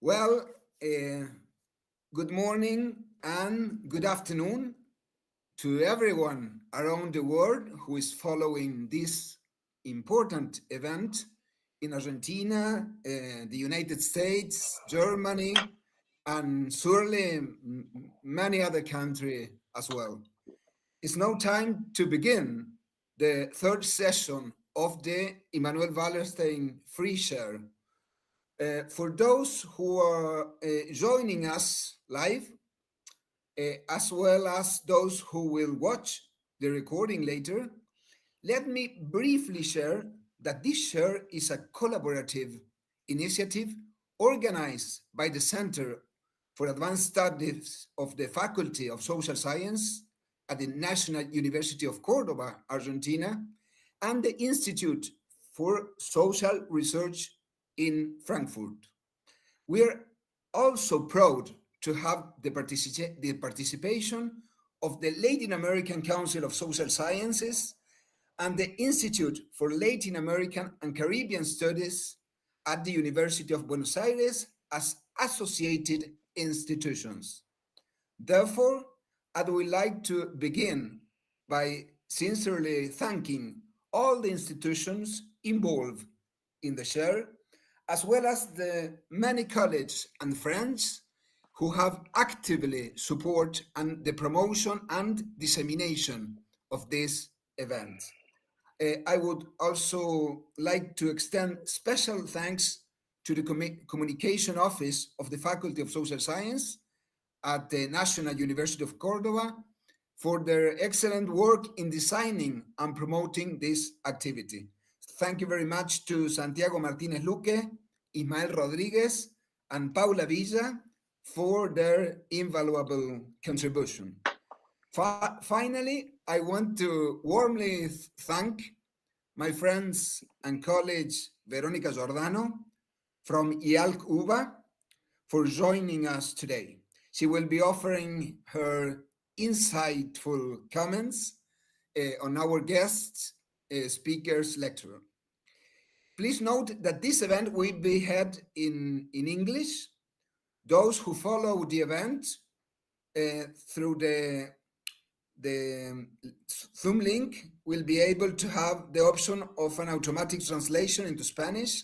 Well, good morning and good afternoon to everyone around the world who is following this important event in Argentina, the United States, Germany, and surely many other countries as well. It's now time to begin the third session of the Immanuel Wallerstein Free Share. For those who are joining us live, as well as those who will watch the recording later, let me briefly share that this share is a collaborative initiative organized by the Center for Advanced Studies of the Faculty of Social Science at the National University of Córdoba, Argentina, and the Institute for Social Research in Frankfurt. We are also proud to have the participation of the Latin American Council of Social Sciences and the Institute for Latin American and Caribbean Studies at the University of Buenos Aires as associated institutions. Therefore, I would like to begin by sincerely thanking all the institutions involved in the share, as well as the many colleagues and friends who have actively supported the promotion and dissemination of this event. I would also like to extend special thanks to the Communication Office of the Faculty of Social Science at the National University of Córdoba for their excellent work in designing and promoting this activity. Thank you very much to Santiago Martínez Luque, Ismael Rodríguez, and Paula Villa for their invaluable contribution. Finally, I want to warmly thank my friends and colleague Verónica Giordano from IALC UBA for joining us today. She will be offering her insightful comments on our guest speaker's lecture. Please note that this event will be held in English. Those who follow the event through the Zoom link will be able to have the option of an automatic translation into Spanish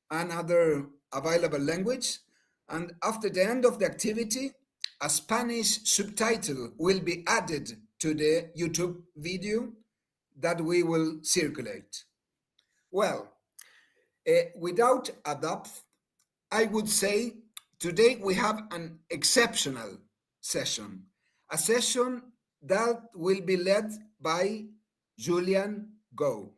and other available language. And after the end of the activity, a Spanish subtitle will be added to the YouTube video that we will circulate. Well, without a doubt, I would say today we have an exceptional session, a session that will be led by Julian Go.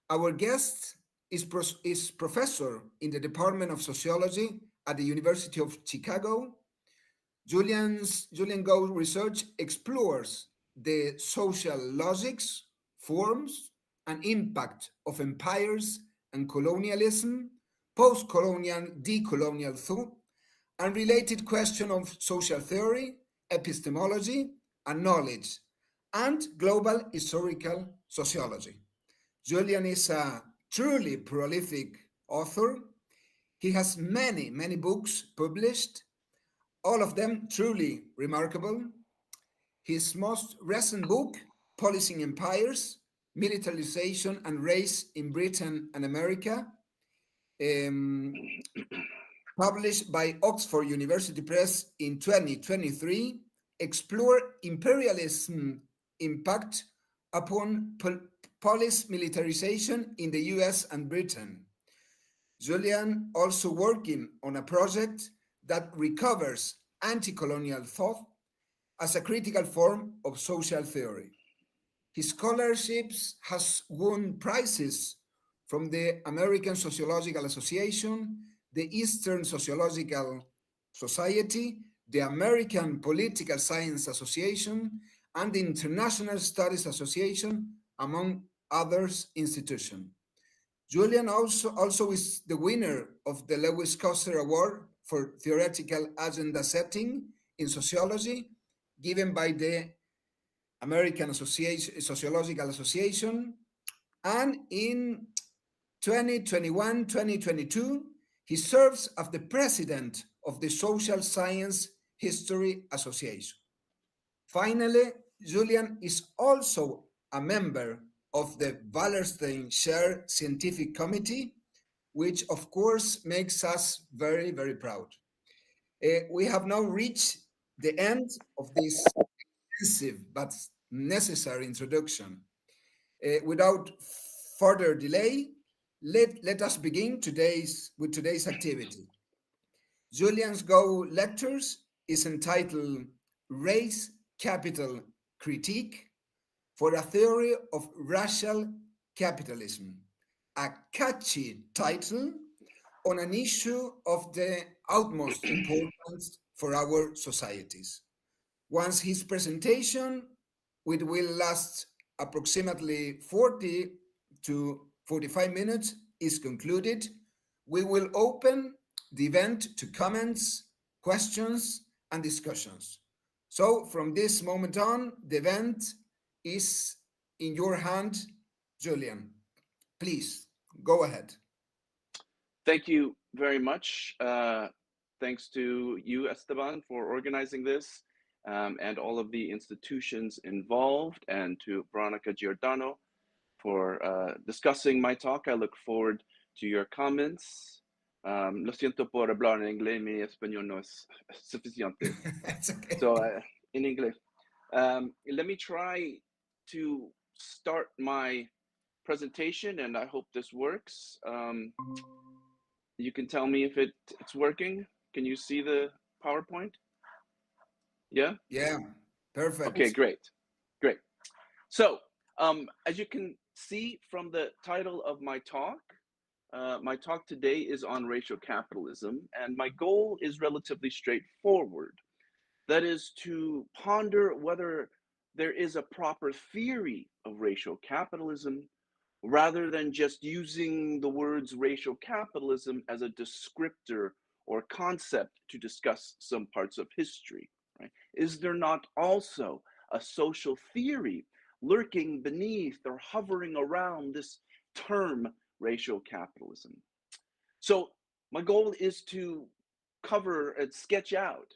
Our guest is professor in the Department of Sociology at the University of Chicago. Julian Go research explores the social logics, forms, and impact of empires and colonialism, post-colonial, decolonial thought, and related question of social theory, epistemology, and knowledge, and global historical sociology. Julian is a truly prolific author. He has many books published, all of them truly remarkable. His most recent book, Policing Empires, Militarization and Race in Britain and America, published by Oxford University Press in 2023, explore imperialism impact upon police militarization in the US and Britain. Julian also working on a project that recovers anti-colonial thought as a critical form of social theory. His scholarships has won prizes from the American Sociological Association, the Eastern Sociological Society, the American Political Science Association, and the International Studies Association, among others institutions. Julian also is the winner of the Lewis Coster Award for Theoretical Agenda Setting in Sociology, given by the American Sociological Association. And in 2021-2022, He serves as the president of the Social Science History Association. Finally, Julian is also a member of the Wallerstein Chair Scientific Committee, which of course makes us very, very proud. We have now reached the end of this extensive but necessary introduction. Without further delay, let us begin with today's activity. Julian Go lectures is entitled Race, Capital, Critique for a Theory of Racial Capitalism, a catchy title on an issue of the utmost importance for our societies. Once his presentation, which will last approximately 40 to 45 minutes, is concluded, we will open the event to comments, questions, and discussions. So from this moment on, the event is in your hand, Julian. Please go ahead. Thank you very much. Thanks to you, Esteban, for organizing this, and all of the institutions involved, and to Veronica Giordano for discussing my talk. I look forward to your comments. Lo siento por hablar en inglés, mi español no es suficiente. It's okay. So in English, let me try to start my presentation, and I hope this works. You can tell me if it's working. Can you see the PowerPoint? Yeah? Yeah, perfect. Okay, great. So, as you can see from the title of my talk today is on racial capitalism, and my goal is relatively straightforward. That is to ponder whether there is a proper theory of racial capitalism rather than just using the words racial capitalism as a descriptor or concept to discuss some parts of history. Right? Is there not also a social theory lurking beneath or hovering around this term racial capitalism? So my goal is to cover and sketch out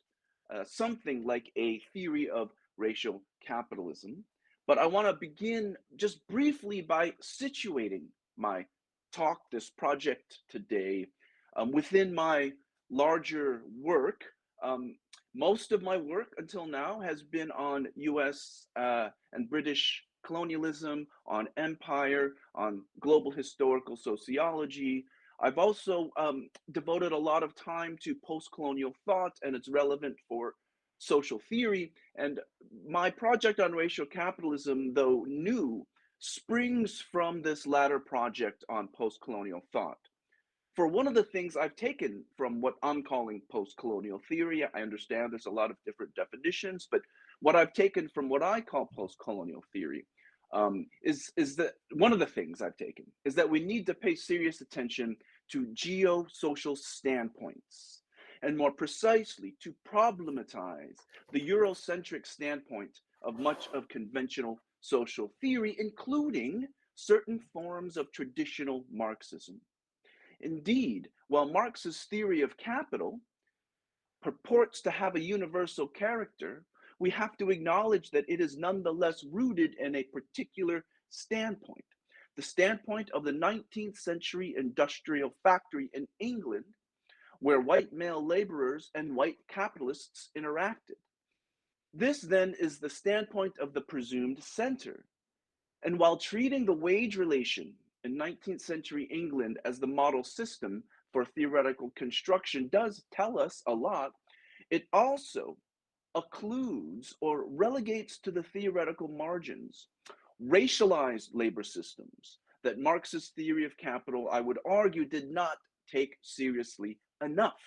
something like a theory of racial capitalism. But I want to begin just briefly by situating my talk, this project today, within my larger work. Most of my work until now has been on US and British colonialism, on empire, on global historical sociology. I've also devoted a lot of time to post-colonial thought, and it's relevant for social theory. And my project on racial capitalism, though new, springs from this latter project on post-colonial thought. For one of the things I've taken from what I'm calling post-colonial theory, I understand there's a lot of different definitions, but what I've taken from what I call post-colonial theory is that one of the things I've taken is that we need to pay serious attention to geo-social standpoints, and more precisely to problematize the Eurocentric standpoint of much of conventional social theory, including certain forms of traditional Marxism. Indeed, while Marx's theory of capital purports to have a universal character, we have to acknowledge that it is nonetheless rooted in a particular standpoint, the standpoint of the 19th century industrial factory in England, where white male laborers and white capitalists interacted. This then is the standpoint of the presumed center. And while treating the wage relation in 19th century England as the model system for theoretical construction does tell us a lot, it also occludes or relegates to the theoretical margins racialized labor systems that Marx's theory of capital, I would argue, did not take seriously enough.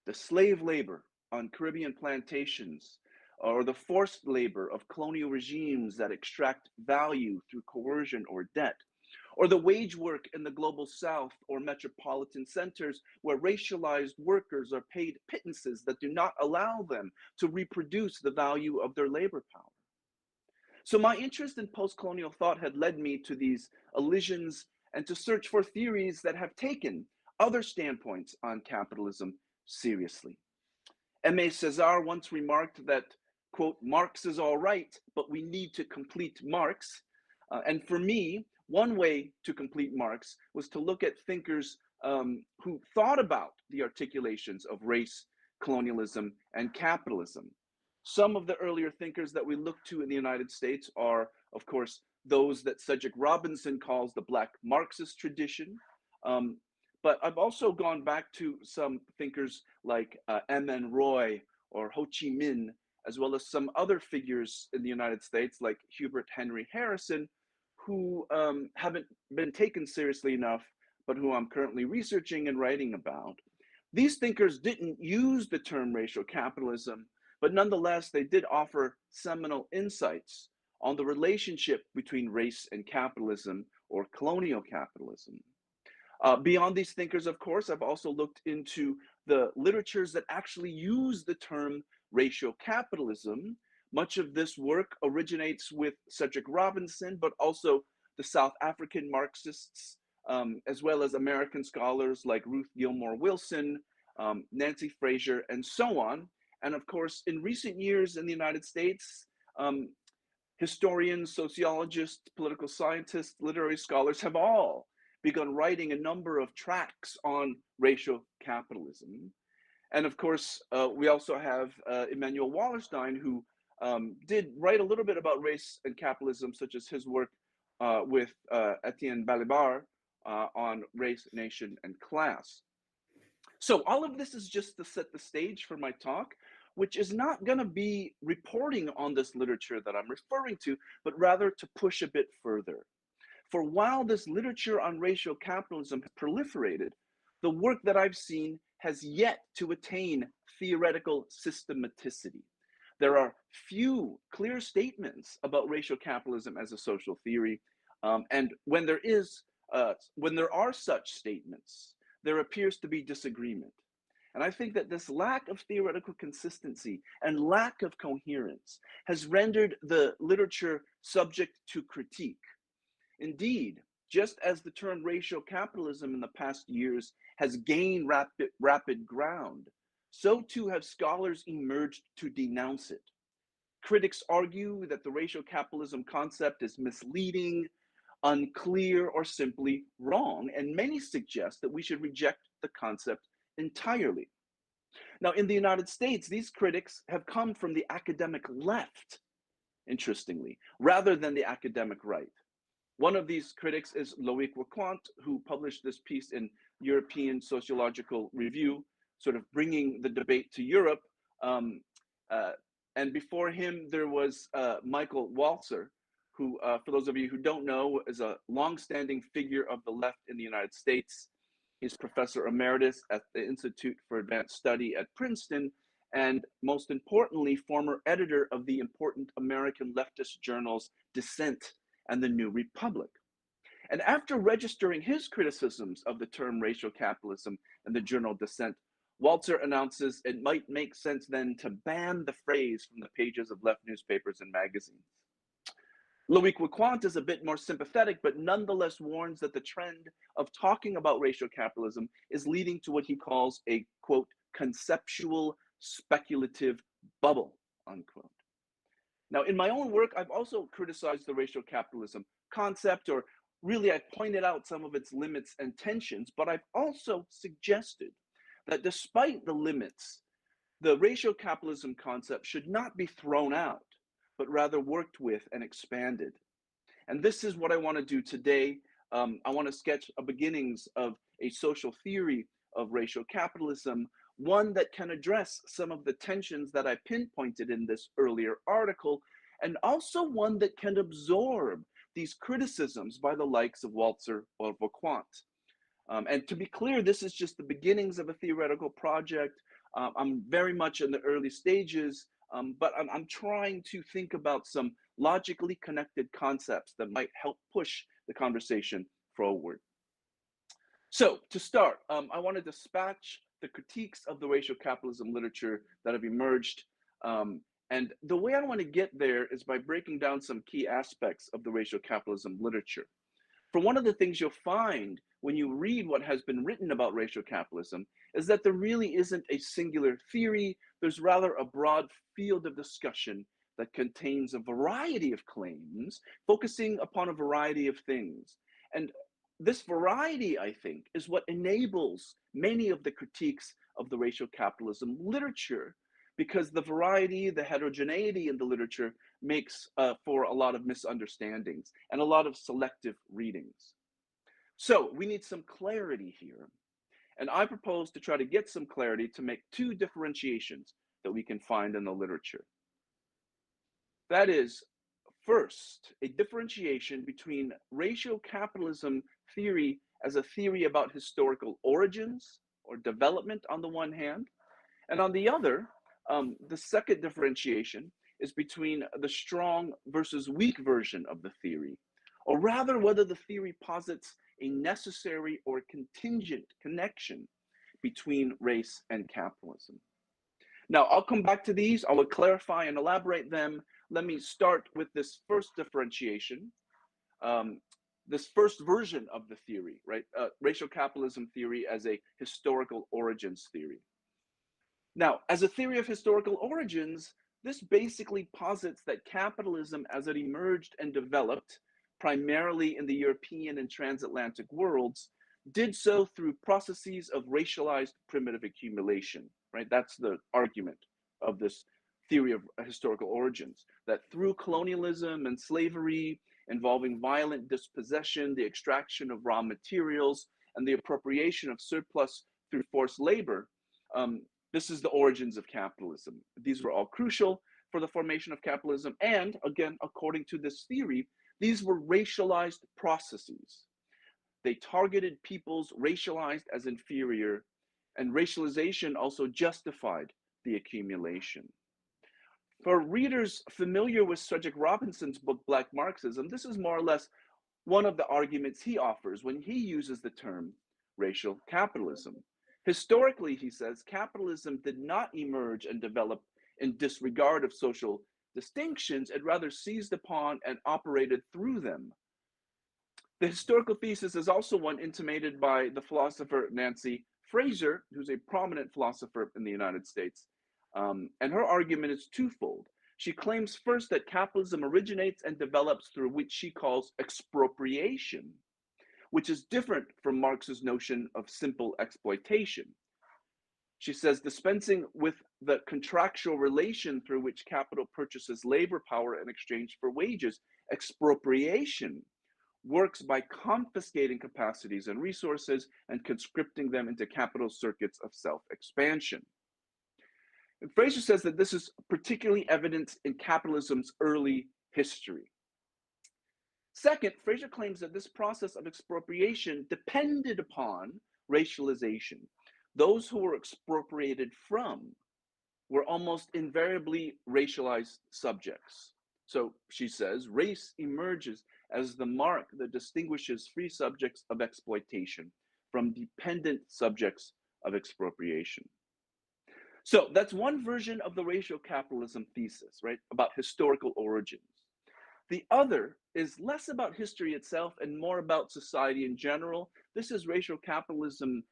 The slave labor on Caribbean plantations, or the forced labor of colonial regimes that extract value through coercion or debt, or the wage work in the global south or metropolitan centers where racialized workers are paid pittances that do not allow them to reproduce the value of their labor power. So my interest in post-colonial thought had led me to these elisions and to search for theories that have taken other standpoints on capitalism seriously. Aimé Césaire once remarked that, quote, Marx is all right, but we need to complete Marx. And for me, one way to complete Marx was to look at thinkers who thought about the articulations of race, colonialism, and capitalism. Some of the earlier thinkers that we look to in the United States are, of course, those that Cedric Robinson calls the Black Marxist tradition. But I've also gone back to some thinkers like M.N. Roy or Ho Chi Minh, as well as some other figures in the United States like Hubert Henry Harrison, who haven't been taken seriously enough, but who I'm currently researching and writing about. These thinkers didn't use the term racial capitalism, but nonetheless, they did offer seminal insights on the relationship between race and capitalism or colonial capitalism. Beyond these thinkers, of course, I've also looked into the literatures that actually use the term racial capitalism. Much of this work originates with Cedric Robinson, but also the South African Marxists, as well as American scholars like Ruth Gilmore Wilson, Nancy Fraser, and so on. And of course, in recent years in the United States, historians, sociologists, political scientists, literary scholars have all begun writing a number of tracts on racial capitalism. And of course, we also have Immanuel Wallerstein, who did write a little bit about race and capitalism, such as his work with Etienne Balibar on race, nation, and class. So all of this is just to set the stage for my talk, which is not going to be reporting on this literature that I'm referring to, but rather to push a bit further. For while this literature on racial capitalism has proliferated, the work that I've seen has yet to attain theoretical systematicity. There are few clear statements about racial capitalism as a social theory, and when there are such statements, there appears to be disagreement. And I think that this lack of theoretical consistency and lack of coherence has rendered the literature subject to critique. Indeed, just as the term racial capitalism in the past years has gained rapid ground, so too have scholars emerged to denounce it. Critics argue that the racial capitalism concept is misleading, unclear, or simply wrong, and many suggest that we should reject the concept entirely. Now, in the United States, these critics have come from the academic left, interestingly, rather than the academic right. One of these critics is Loïc Wacquant, who published this piece in European Sociological Review, sort of bringing the debate to Europe. And before him, there was Michael Walzer, who, for those of you who don't know, is a longstanding figure of the left in the United States. He's professor emeritus at the Institut for Advanced Study at Princeton, and most importantly, former editor of the important American leftist journals Dissent and the New Republic. And after registering his criticisms of the term racial capitalism in the journal Dissent, Walzer announces it might make sense then to ban the phrase from the pages of left newspapers and magazines. Loïc Wacquant is a bit more sympathetic, but nonetheless warns that the trend of talking about racial capitalism is leading to what he calls a, quote, conceptual speculative bubble, unquote. Now, in my own work, I've also criticized the racial capitalism concept, or really I pointed out some of its limits and tensions, but I've also suggested that despite the limits, the racial capitalism concept should not be thrown out, but rather worked with and expanded. And this is what I want to do today. I want to sketch a beginnings of a social theory of racial capitalism, one that can address some of the tensions that I pinpointed in this earlier article, and also one that can absorb these criticisms by the likes of Walzer or Wacquant. And to be clear, this is just the beginnings of a theoretical project. I'm very much in the early stages, but I'm trying to think about some logically connected concepts that might help push the conversation forward. So to start, I want to dispatch the critiques of the racial capitalism literature that have emerged. And the way I want to get there is by breaking down some key aspects of the racial capitalism literature. For one of the things you'll find when you read what has been written about racial capitalism is that there really isn't a singular theory. There's rather a broad field of discussion that contains a variety of claims, focusing upon a variety of things. And this variety, I think, is what enables many of the critiques of the racial capitalism literature, because the variety, the heterogeneity in the literature makes for a lot of misunderstandings and a lot of selective readings. So we need some clarity here. And I propose to try to get some clarity to make two differentiations that we can find in the literature. That is, first, a differentiation between racial capitalism theory as a theory about historical origins or development on the one hand, and on the other, the second differentiation is between the strong versus weak version of the theory, or rather whether the theory posits a necessary or contingent connection between race and capitalism. Now, I'll come back to these. I will clarify and elaborate them. Let me start with this first differentiation, this first version of the theory, right? Racial capitalism theory as a historical origins theory. Now, as a theory of historical origins, this basically posits that capitalism as it emerged and developed primarily in the European and transatlantic worlds did so through processes of racialized primitive accumulation, right? That's the argument of this theory of historical origins, that through colonialism and slavery involving violent dispossession, the extraction of raw materials, and the appropriation of surplus through forced labor, this is the origins of capitalism. These were all crucial for the formation of capitalism. And again, according to this theory, these were racialized processes. They targeted peoples racialized as inferior, and racialization also justified the accumulation. For readers familiar with Cedric Robinson's book, Black Marxism, this is more or less one of the arguments he offers when he uses the term racial capitalism. Historically, he says, capitalism did not emerge and develop in disregard of social distinctions. It rather seized upon and operated through them. The historical thesis is also one intimated by the philosopher Nancy Fraser, who's a prominent philosopher in the United States. And her argument is twofold. She claims first that capitalism originates and develops through which she calls expropriation, which is different from Marx's notion of simple exploitation. She says dispensing with the contractual relation through which capital purchases labor power in exchange for wages, expropriation works by confiscating capacities and resources and conscripting them into capital circuits of self-expansion. And Fraser says that this is particularly evident in capitalism's early history. Second, Fraser claims that this process of expropriation depended upon racialization. Those who were expropriated from were almost invariably racialized subjects. So she says, race emerges as the mark that distinguishes free subjects of exploitation from dependent subjects of expropriation. So that's one version of the racial capitalism thesis, right, about historical origins. The other is less about history itself and more about society in general. This is racial capitalism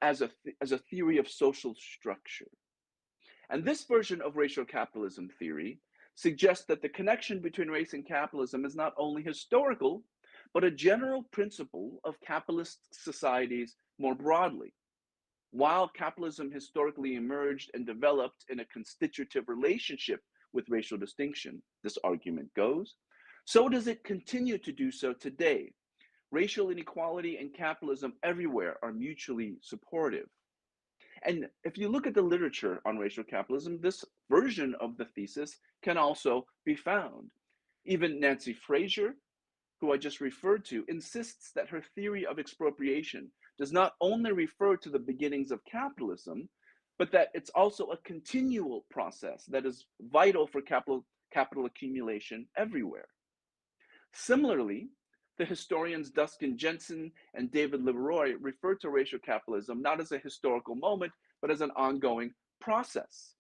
as a theory of social structure. And this version of racial capitalism theory suggests that the connection between race and capitalism is not only historical, but a general principle of capitalist societies more broadly. While capitalism historically emerged and developed in a constitutive relationship with racial distinction, this argument goes, so does it continue to do so today. Racial inequality and capitalism everywhere are mutually supportive. And if you look at the literature on racial capitalism, this version of the thesis can also be found. Even Nancy Fraser, who I just referred to, insists that her theory of expropriation does not only refer to the beginnings of capitalism, but that it's also a continual process that is vital for capital accumulation everywhere. Similarly, the historians Dustin Jensen and David Leroy refer to racial capitalism not as a historical moment, but as an ongoing process.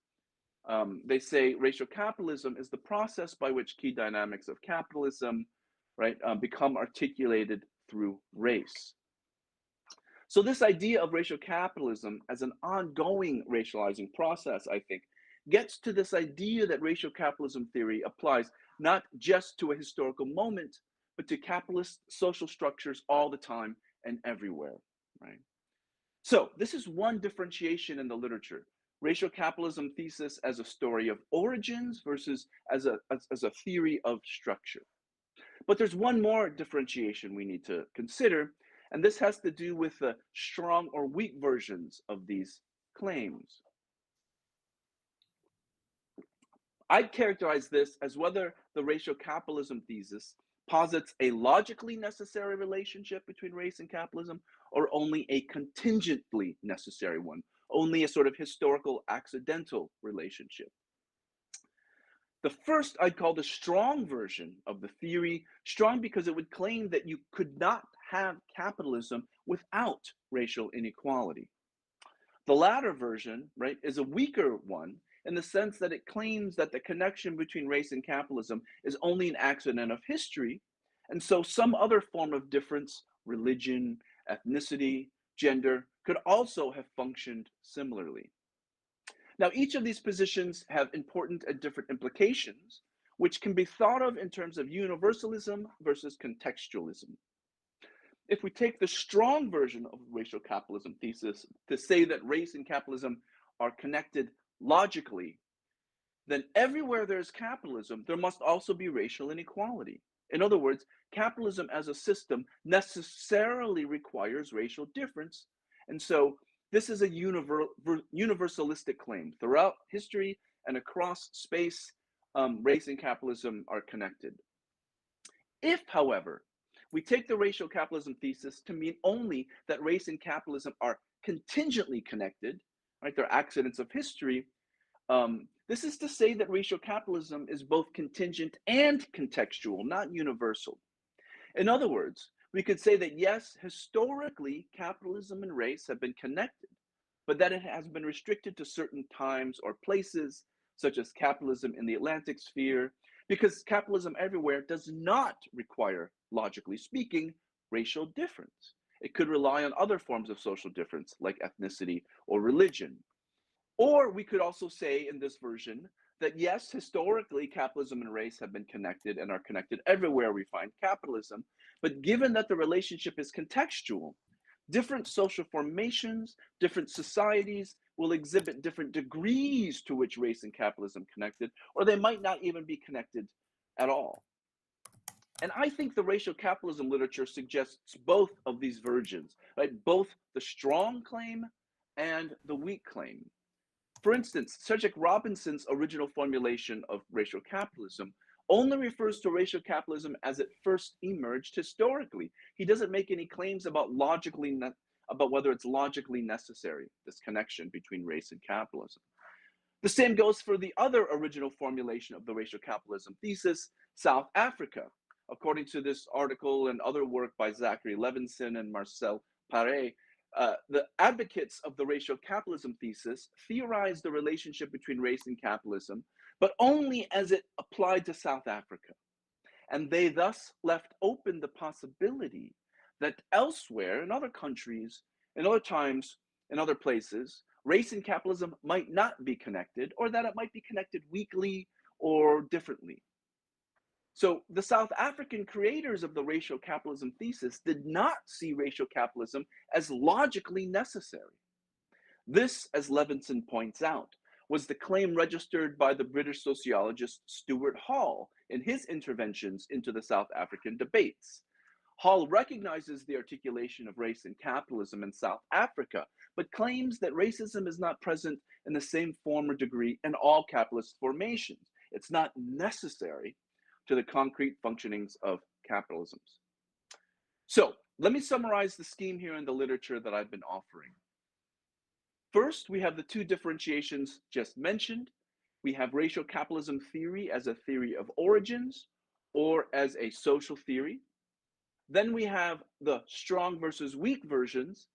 They say racial capitalism is the process by which key dynamics of capitalism, right, become articulated through race. So this idea of racial capitalism as an ongoing racializing process, I think, gets to this idea that racial capitalism theory applies not just to a historical moment, but to capitalist social structures all the time and everywhere, right? So this is one differentiation in the literature. Racial capitalism thesis as a story of origins versus as a theory of structure. But there's one more differentiation we need to consider, and this has to do with the strong or weak versions of these claims. I'd characterize this as whether the racial capitalism thesis posits a logically necessary relationship between race and capitalism, or only a contingently necessary one, only a sort of historical accidental relationship. The first I'd call the strong version of the theory, strong because it would claim that you could not have capitalism without racial inequality. The latter version, right, is a weaker one in the sense that it claims that the connection between race and capitalism is only an accident of history, and so some other form of difference, religion, ethnicity, gender, could also have functioned similarly. Now, each of these positions have important and different implications, which can be thought of in terms of universalism versus contextualism. If we take the strong version of the racial capitalism thesis to say that race and capitalism are connected logically, then everywhere there's capitalism, there must also be racial inequality. In other words, capitalism as a system necessarily requires racial difference. And so this is a universalistic claim. Throughout history and across space, race and capitalism are connected. If, however, we take the racial capitalism thesis to mean only that race and capitalism are contingently connected, right? They're accidents of history. This is to say that racial capitalism is both contingent and contextual, not universal. In other words, we could say that yes, historically, capitalism and race have been connected, but that it has been restricted to certain times or places, such as capitalism in the Atlantic sphere, because capitalism everywhere does not require, logically speaking, racial difference. It could rely on other forms of social difference, like ethnicity or religion. Or we could also say in this version that yes, historically, capitalism and race have been connected and are connected everywhere we find capitalism. But given that the relationship is contextual, different social formations, different societies will exhibit different degrees to which race and capitalism connected, or they might not even be connected at all. And I think the racial capitalism literature suggests both of these versions, right? Both the strong claim and the weak claim. For instance, Cedric Robinson's original formulation of racial capitalism only refers to racial capitalism as it first emerged historically. He doesn't make any claims about whether it's logically necessary, this connection between race and capitalism. The same goes for the other original formulation of the racial capitalism thesis, South Africa. According to this article and other work by Zachary Levinson and Marcel Paré, the advocates of the racial capitalism thesis theorized the relationship between race and capitalism, but only as it applied to South Africa. And they thus left open the possibility that elsewhere, in other countries, in other times, in other places, race and capitalism might not be connected, or that it might be connected weakly or differently. So the South African creators of the racial capitalism thesis did not see racial capitalism as logically necessary. This, as Levinson points out, was the claim registered by the British sociologist Stuart Hall in his interventions into the South African debates. Hall recognizes the articulation of race and capitalism in South Africa, but claims that racism is not present in the same form or degree in all capitalist formations. It's not necessary to the concrete functionings of capitalism. So let me summarize the scheme here in the literature that I've been offering. First, we have the two differentiations just mentioned. We have racial capitalism theory as a theory of origins or as a social theory. Then we have the strong versus weak versions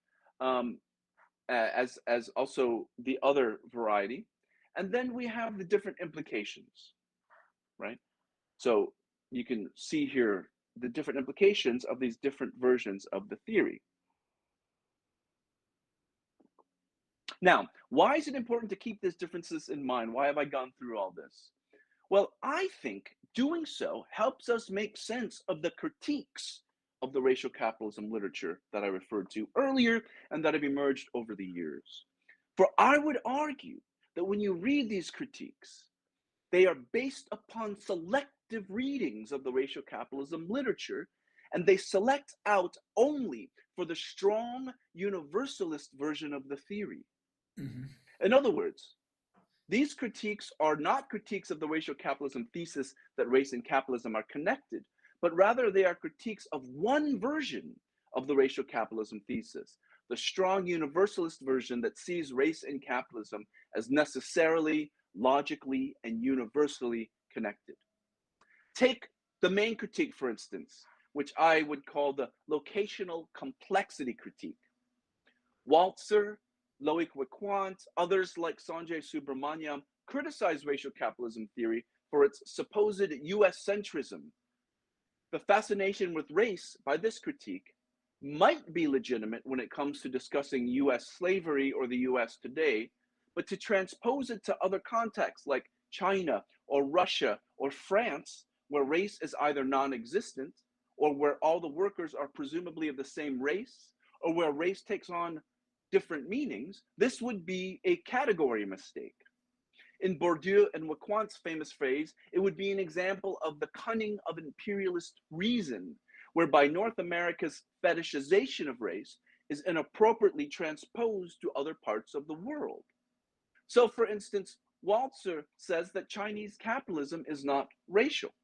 as also the other variety. And then we have the different implications, right? So you can see here the different implications of these different versions of the theory. Now, why is it important to keep these differences in mind? Why have I gone through all this? Well, I think doing so helps us make sense of the critiques of the racial capitalism literature that I referred to earlier and that have emerged over the years. For I would argue that when you read these critiques, they are based upon selective readings of the racial capitalism literature, and they select out only for the strong universalist version of the theory. Mhm. In other words, these critiques are not critiques of the racial capitalism thesis that race and capitalism are connected, but rather they are critiques of one version of the racial capitalism thesis, the strong universalist version that sees race and capitalism as necessarily, logically, and universally connected. Take the main critique, for instance, which I would call the locational complexity critique. Walzer, Loic Wacquant, others like Sanjay Subrahmanyam criticize racial capitalism theory for its supposed US centrism. The fascination with race by this critique might be legitimate when it comes to discussing US slavery or the US today, but to transpose it to other contexts like China or Russia or France, where race is either non-existent or where all the workers are presumably of the same race, or where race takes on different meanings, this would be a category mistake. In Bourdieu and Wacquant's famous phrase, it would be an example of the cunning of imperialist reason, whereby North America's fetishization of race is inappropriately transposed to other parts of the world. So, for instance, Walzer says that Chinese capitalism is not racial.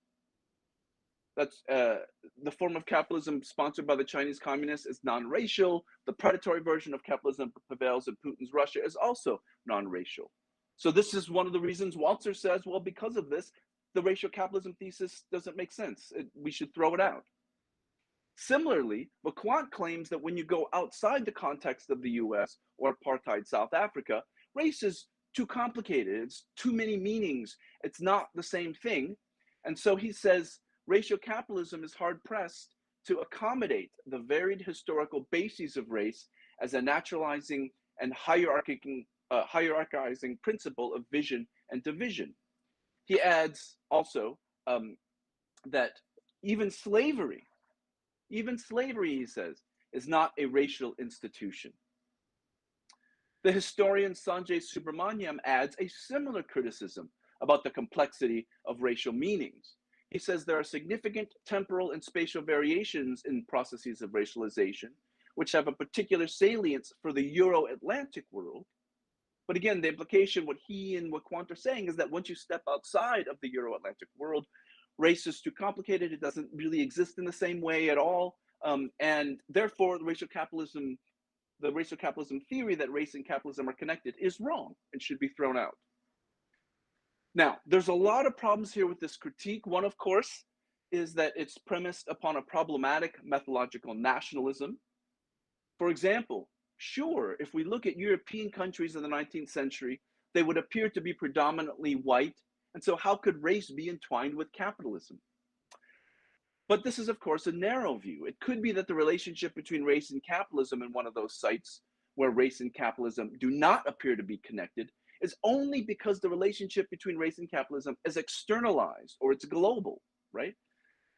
That's the form of capitalism sponsored by the Chinese communists is non-racial. The predatory version of capitalism that prevails in Putin's Russia is also non-racial. So this is one of the reasons Walzer says, well, because of this, the racial capitalism thesis doesn't make sense. We should throw it out. Similarly, Wacquant claims that when you go outside the context of the US or apartheid South Africa, race is too complicated. It's too many meanings. It's not the same thing. And so he says, racial capitalism is hard-pressed to accommodate the varied historical bases of race as a naturalizing and hierarchizing principle of vision and division. He adds also that even slavery, he says, is not a racial institution. The historian Sanjay Subrahmanyam adds a similar criticism about the complexity of racial meanings. He says there are significant temporal and spatial variations in processes of racialization, which have a particular salience for the Euro-Atlantic world. But again, the implication, what he and Wacquant are saying, is that once you step outside of the Euro-Atlantic world, race is too complicated. It doesn't really exist in the same way at all. And therefore, the racial capitalism theory that race and capitalism are connected is wrong and should be thrown out. Now, there's a lot of problems here with this critique. One, of course, is that it's premised upon a problematic methodological nationalism. For example, sure, if we look at European countries in the 19th century, they would appear to be predominantly white. And so how could race be entwined with capitalism? But this is, of course, a narrow view. It could be that the relationship between race and capitalism in one of those sites where race and capitalism do not appear to be connected is only because the relationship between race and capitalism is externalized or it's global, right?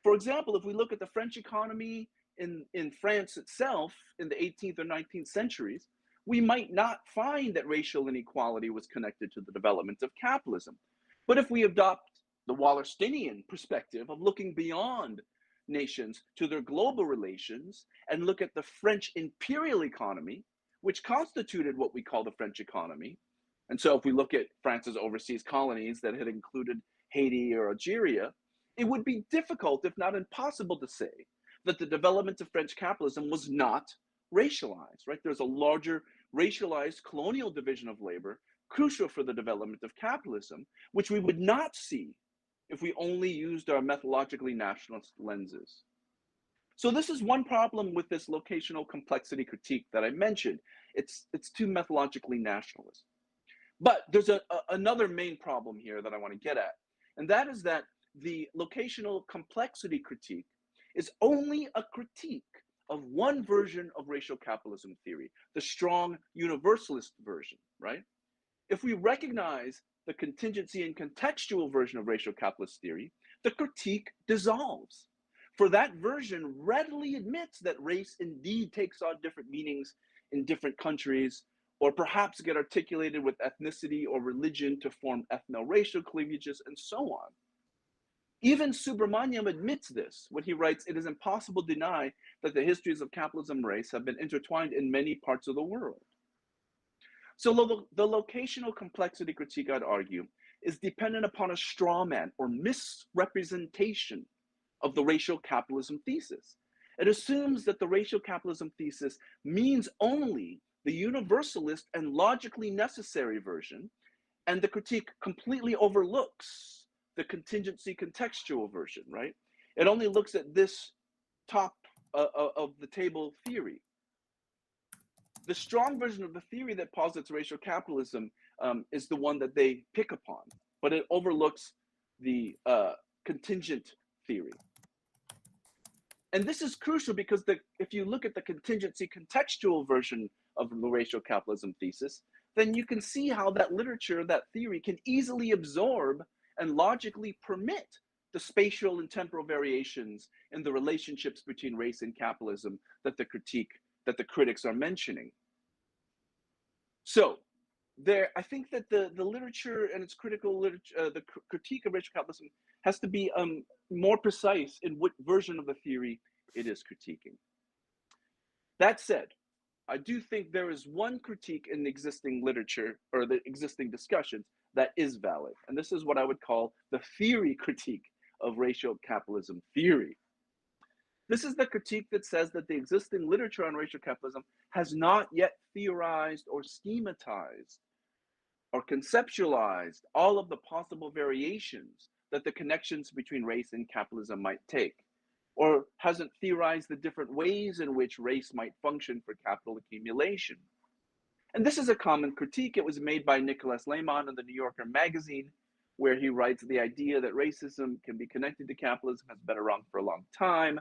For example, if we look at the French economy in France itself in the 18th or 19th centuries, we might not find that racial inequality was connected to the development of capitalism. But if we adopt the Wallersteinian perspective of looking beyond nations to their global relations and look at the French imperial economy, which constituted what we call the French economy. And so if we look at France's overseas colonies that had included Haiti or Algeria, it would be difficult, if not impossible, to say that the development of French capitalism was not racialized, right? There's a larger racialized colonial division of labor crucial for the development of capitalism, which we would not see if we only used our methodologically nationalist lenses. So this is one problem with this locational complexity critique that I mentioned. It's too methodologically nationalist. But there's another main problem here that I want to get at, and that is that the locational complexity critique is only a critique of one version of racial capitalism theory, the strong universalist version, right? If we recognize the contingency and contextual version of racial capitalist theory, the critique dissolves. For that version readily admits that race indeed takes on different meanings in different countries, or perhaps get articulated with ethnicity or religion to form ethno-racial cleavages, and so on. Even Subramaniam admits this when he writes, "It is impossible to deny that the histories of capitalism and race have been intertwined in many parts of the world." So the locational complexity critique, I'd argue, is dependent upon a straw man or misrepresentation of the racial capitalism thesis. It assumes that the racial capitalism thesis means only the universalist and logically necessary version, and the critique completely overlooks the contingency contextual version, right? It only looks at this top of the table theory. The strong version of the theory that posits racial capitalism is the one that they pick upon, but it overlooks the contingent theory. And this is crucial because if you look at the contingency contextual version of the racial capitalism thesis, then you can see how that literature, that theory, can easily absorb and logically permit the spatial and temporal variations in the relationships between race and capitalism that the critics are mentioning. So I think that the literature and its critical literature, the critique of racial capitalism has to be more precise in what version of the theory it is critiquing. That said, I do think there is one critique in the existing literature or the existing discussions that is valid. And this is what I would call the theory critique of racial capitalism theory. This is the critique that says that the existing literature on racial capitalism has not yet theorized or schematized or conceptualized all of the possible variations that the connections between race and capitalism might take, or hasn't theorized the different ways in which race might function for capital accumulation. And this is a common critique. It was made by Nicholas Lehmann in the New Yorker magazine, where he writes the idea that racism can be connected to capitalism has been around for a long time.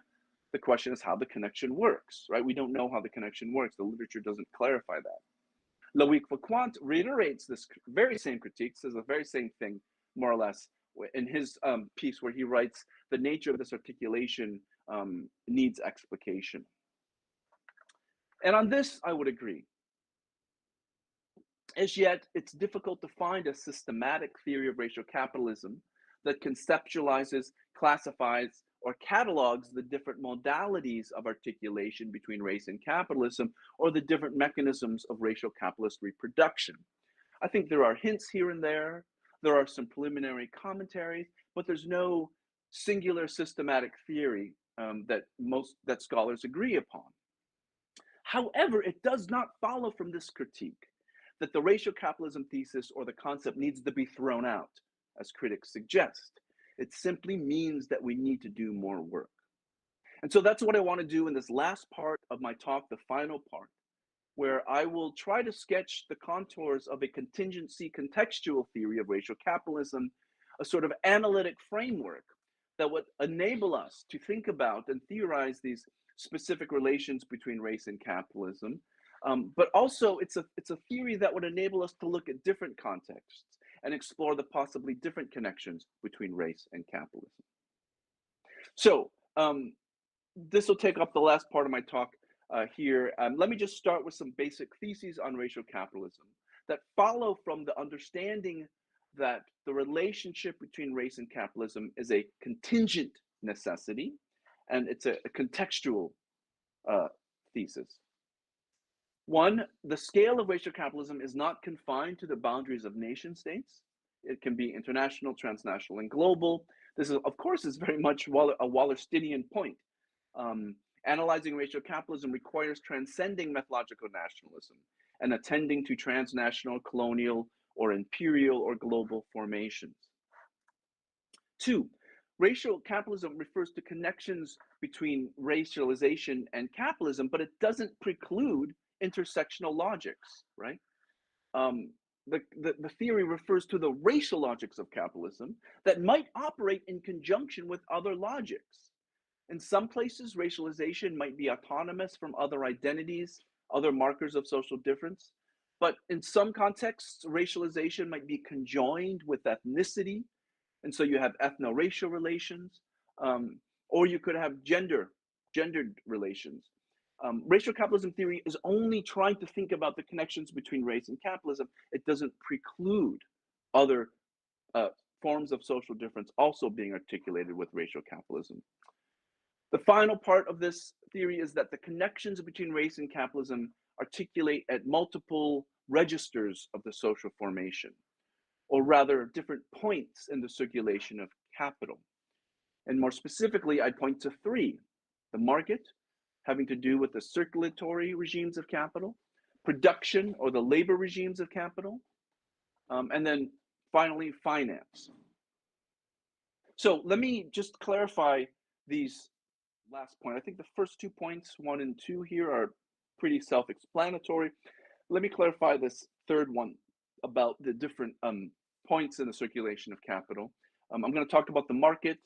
The question is how the connection works, right? We don't know how the connection works. The literature doesn't clarify that. Loïc Lecointe reiterates this very same critique, says the very same thing, more or less, in his piece where he writes, the nature of this articulation needs explication. And on this, I would agree. As yet, it's difficult to find a systematic theory of racial capitalism that conceptualizes, classifies, or catalogs the different modalities of articulation between race and capitalism, or the different mechanisms of racial capitalist reproduction. I think there are hints here and there. There are some preliminary commentaries, but there's no singular systematic theory that scholars agree upon. However, it does not follow from this critique that the racial capitalism thesis or the concept needs to be thrown out, as critics suggest. It simply means that we need to do more work. And so that's what I want to do in this last part of my talk, the final part, where I will try to sketch the contours of a contingency contextual theory of racial capitalism, a sort of analytic framework that would enable us to think about and theorize these specific relations between race and capitalism. But also it's a theory that would enable us to look at different contexts and explore the possibly different connections between race and capitalism. So this will take up the last part of my talk here. Let me just start with some basic theses on racial capitalism that follow from the understanding that the relationship between race and capitalism is a contingent necessity, and it's a contextual thesis. One, the scale of racial capitalism is not confined to the boundaries of nation states. It can be international, transnational, and global. This is, of course, is very much a Wallersteinian point. Analyzing racial capitalism requires transcending methodological nationalism and attending to transnational, colonial, or imperial or global formations. Two, racial capitalism refers to connections between racialization and capitalism, but it doesn't preclude intersectional logics, right? The theory refers to the racial logics of capitalism that might operate in conjunction with other logics. In some places, racialization might be autonomous from other identities, other markers of social difference. But in some contexts, racialization might be conjoined with ethnicity. And so you have ethno-racial relations, or you could have gendered relations. Racial capitalism theory is only trying to think about the connections between race and capitalism. It doesn't preclude other forms of social difference also being articulated with racial capitalism. The final part of this theory is that the connections between race and capitalism articulate at multiple registers of the social formation, or rather different points in the circulation of capital. And more specifically, I'd point to three: the market, having to do with the circulatory regimes of capital; production, or the labor regimes of capital; and then finally, finance. So let me just clarify these last point. I think the first 2 points, 1 and 2 here, are pretty self-explanatory. Let me clarify this third one about the different points in the circulation of capital. I'm going to talk about the market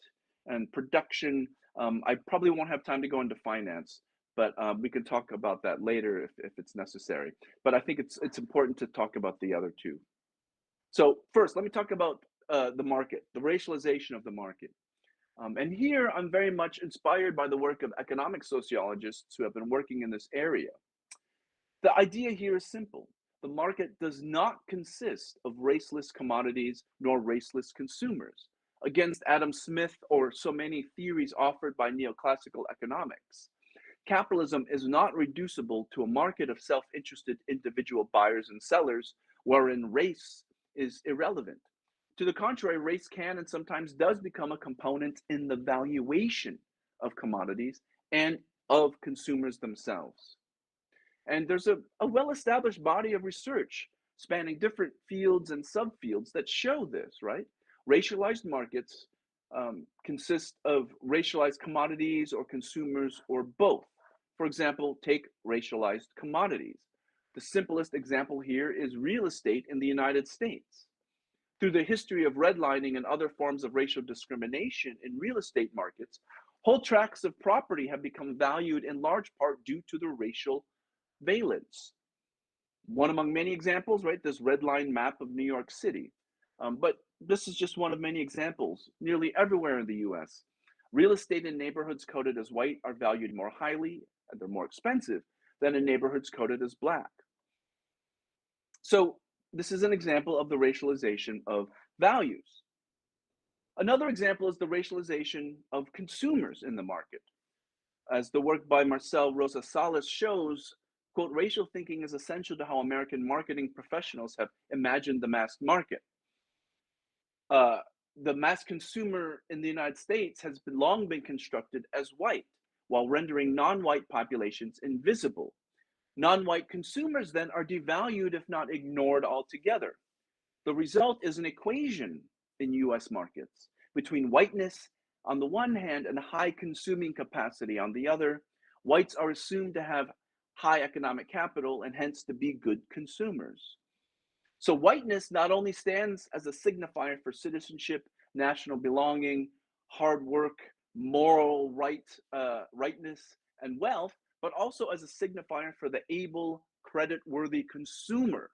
and production. I probably won't have time to go into finance, but we can talk about that later if it's necessary. But I think it's important to talk about the other two. So first, let me talk about the market, the racialization of the market. And here I'm very much inspired by the work of economic sociologists who have been working in this area. The idea here is simple. The market does not consist of raceless commodities nor raceless consumers, against Adam Smith or so many theories offered by neoclassical economics. Capitalism is not reducible to a market of self-interested individual buyers and sellers, wherein race is irrelevant. To the contrary, race can and sometimes does become a component in the valuation of commodities and of consumers themselves. And there's a well-established body of research spanning different fields and subfields that show this, right? Racialized markets consist of racialized commodities or consumers or both. For example, take racialized commodities. The simplest example here is real estate in the United States. Through the history of redlining and other forms of racial discrimination in real estate markets, whole tracts of property have become valued in large part due to the racial valence. One among many examples, right? This red line map of New York City. But this is just one of many examples. Nearly everywhere in the US, real estate in neighborhoods coded as white are valued more highly and they're more expensive than in neighborhoods coded as black. So this is an example of the racialization of values. Another example is the racialization of consumers in the market. As the work by Marcel Rosas-Salas shows, quote, racial thinking is essential to how American marketing professionals have imagined the mass market. The mass consumer in the United States has long been constructed as white, while rendering non-white populations invisible. Non-white consumers then are devalued, if not ignored altogether. The result is an equation in US markets between whiteness on the one hand and high consuming capacity on the other. Whites are assumed to have high economic capital and hence to be good consumers. So whiteness not only stands as a signifier for citizenship, national belonging, hard work, moral rightness, and wealth, but also as a signifier for the able, credit-worthy consumer,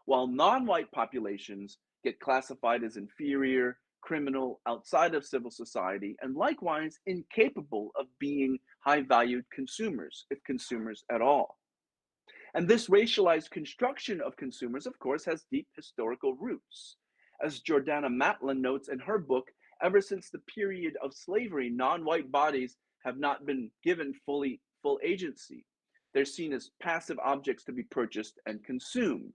while non-white populations get classified as inferior, criminal, outside of civil society, and likewise incapable of being high-valued consumers, if consumers at all. And this racialized construction of consumers, of course, has deep historical roots. As Jordana Matlin notes in her book, ever since the period of slavery, non-white bodies have not been given full agency. They're seen as passive objects to be purchased and consumed.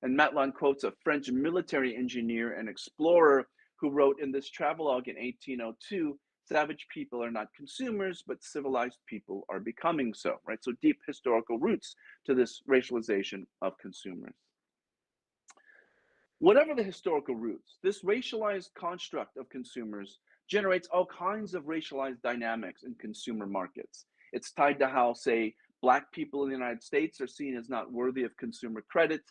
And Matlin quotes a French military engineer and explorer who wrote in this travelogue in 1802, savage people are not consumers, but civilized people are becoming so, right? So deep historical roots to this racialization of consumers. Whatever the historical roots, this racialized construct of consumers generates all kinds of racialized dynamics in consumer markets. It's tied to how, say, Black people in the United States are seen as not worthy of consumer credit,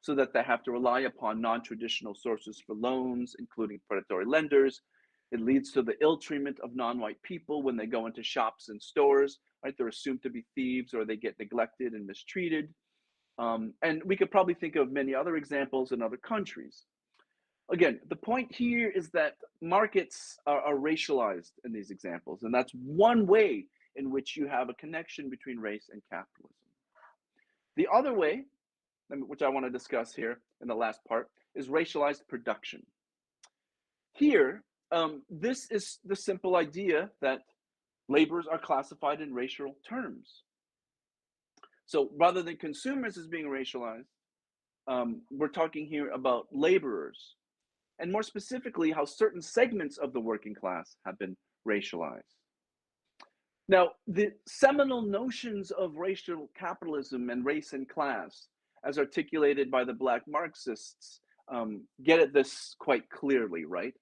so that they have to rely upon non-traditional sources for loans, including predatory lenders. It leads to the ill treatment of non-white people when they go into shops and stores, right? They're assumed to be thieves or they get neglected and mistreated. And we could probably think of many other examples in other countries. Again, the point here is that markets are racialized in these examples, and that's one way in which you have a connection between race and capitalism. The other way, which I want to discuss here in the last part, is racialized production. Here, this is the simple idea that laborers are classified in racial terms. So rather than consumers as being racialized, we're talking here about laborers, and more specifically, how certain segments of the working class have been racialized. Now, the seminal notions of racial capitalism and race and class, as articulated by the Black Marxists, get at this quite clearly, right?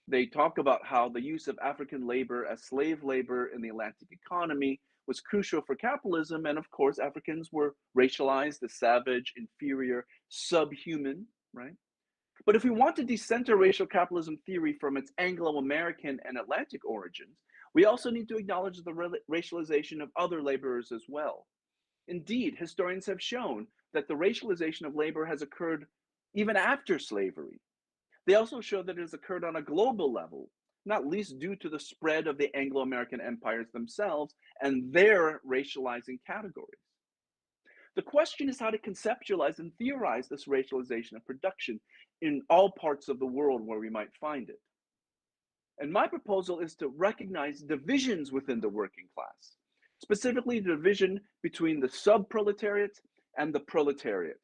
They talk about how the use of African labor as slave labor in the Atlantic economy was crucial for capitalism, and of course, Africans were racialized as savage, inferior, subhuman, right? But if we want to decenter racial capitalism theory from its Anglo-American and Atlantic origins, we also need to acknowledge the racialization of other laborers as well. Indeed, historians have shown that the racialization of labor has occurred even after slavery. They also show that it has occurred on a global level, not least due to the spread of the Anglo-American empires themselves and their racializing categories. The question is how to conceptualize and theorize this racialization of production in all parts of the world where we might find it. And my proposal is to recognize divisions within the working class, specifically the division between the sub-proletariat and the proletariat,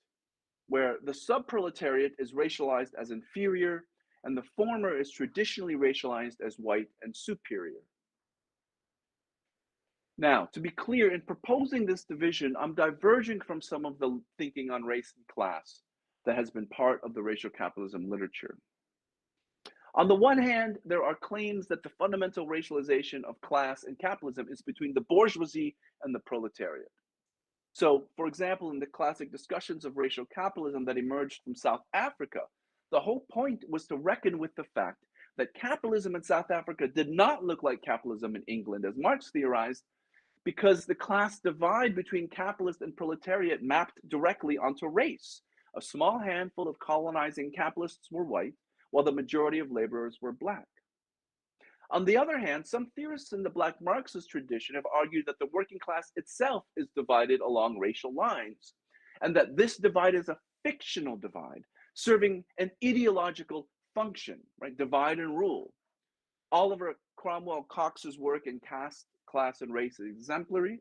where the sub-proletariat is racialized as inferior and the former is traditionally racialized as white and superior. Now, to be clear, in proposing this division, I'm diverging from some of the thinking on race and class that has been part of the racial capitalism literature. On the one hand, there are claims that the fundamental racialization of class and capitalism is between the bourgeoisie and the proletariat. So, for example, in the classic discussions of racial capitalism that emerged from South Africa, the whole point was to reckon with the fact that capitalism in South Africa did not look like capitalism in England, as Marx theorized, because the class divide between capitalist and proletariat mapped directly onto race. A small handful of colonizing capitalists were white, while the majority of laborers were black. On the other hand, some theorists in the Black Marxist tradition have argued that the working class itself is divided along racial lines, and that this divide is a fictional divide, serving an ideological function, right? Divide and rule. Oliver Cromwell Cox's work in Caste, Class, and Race is exemplary.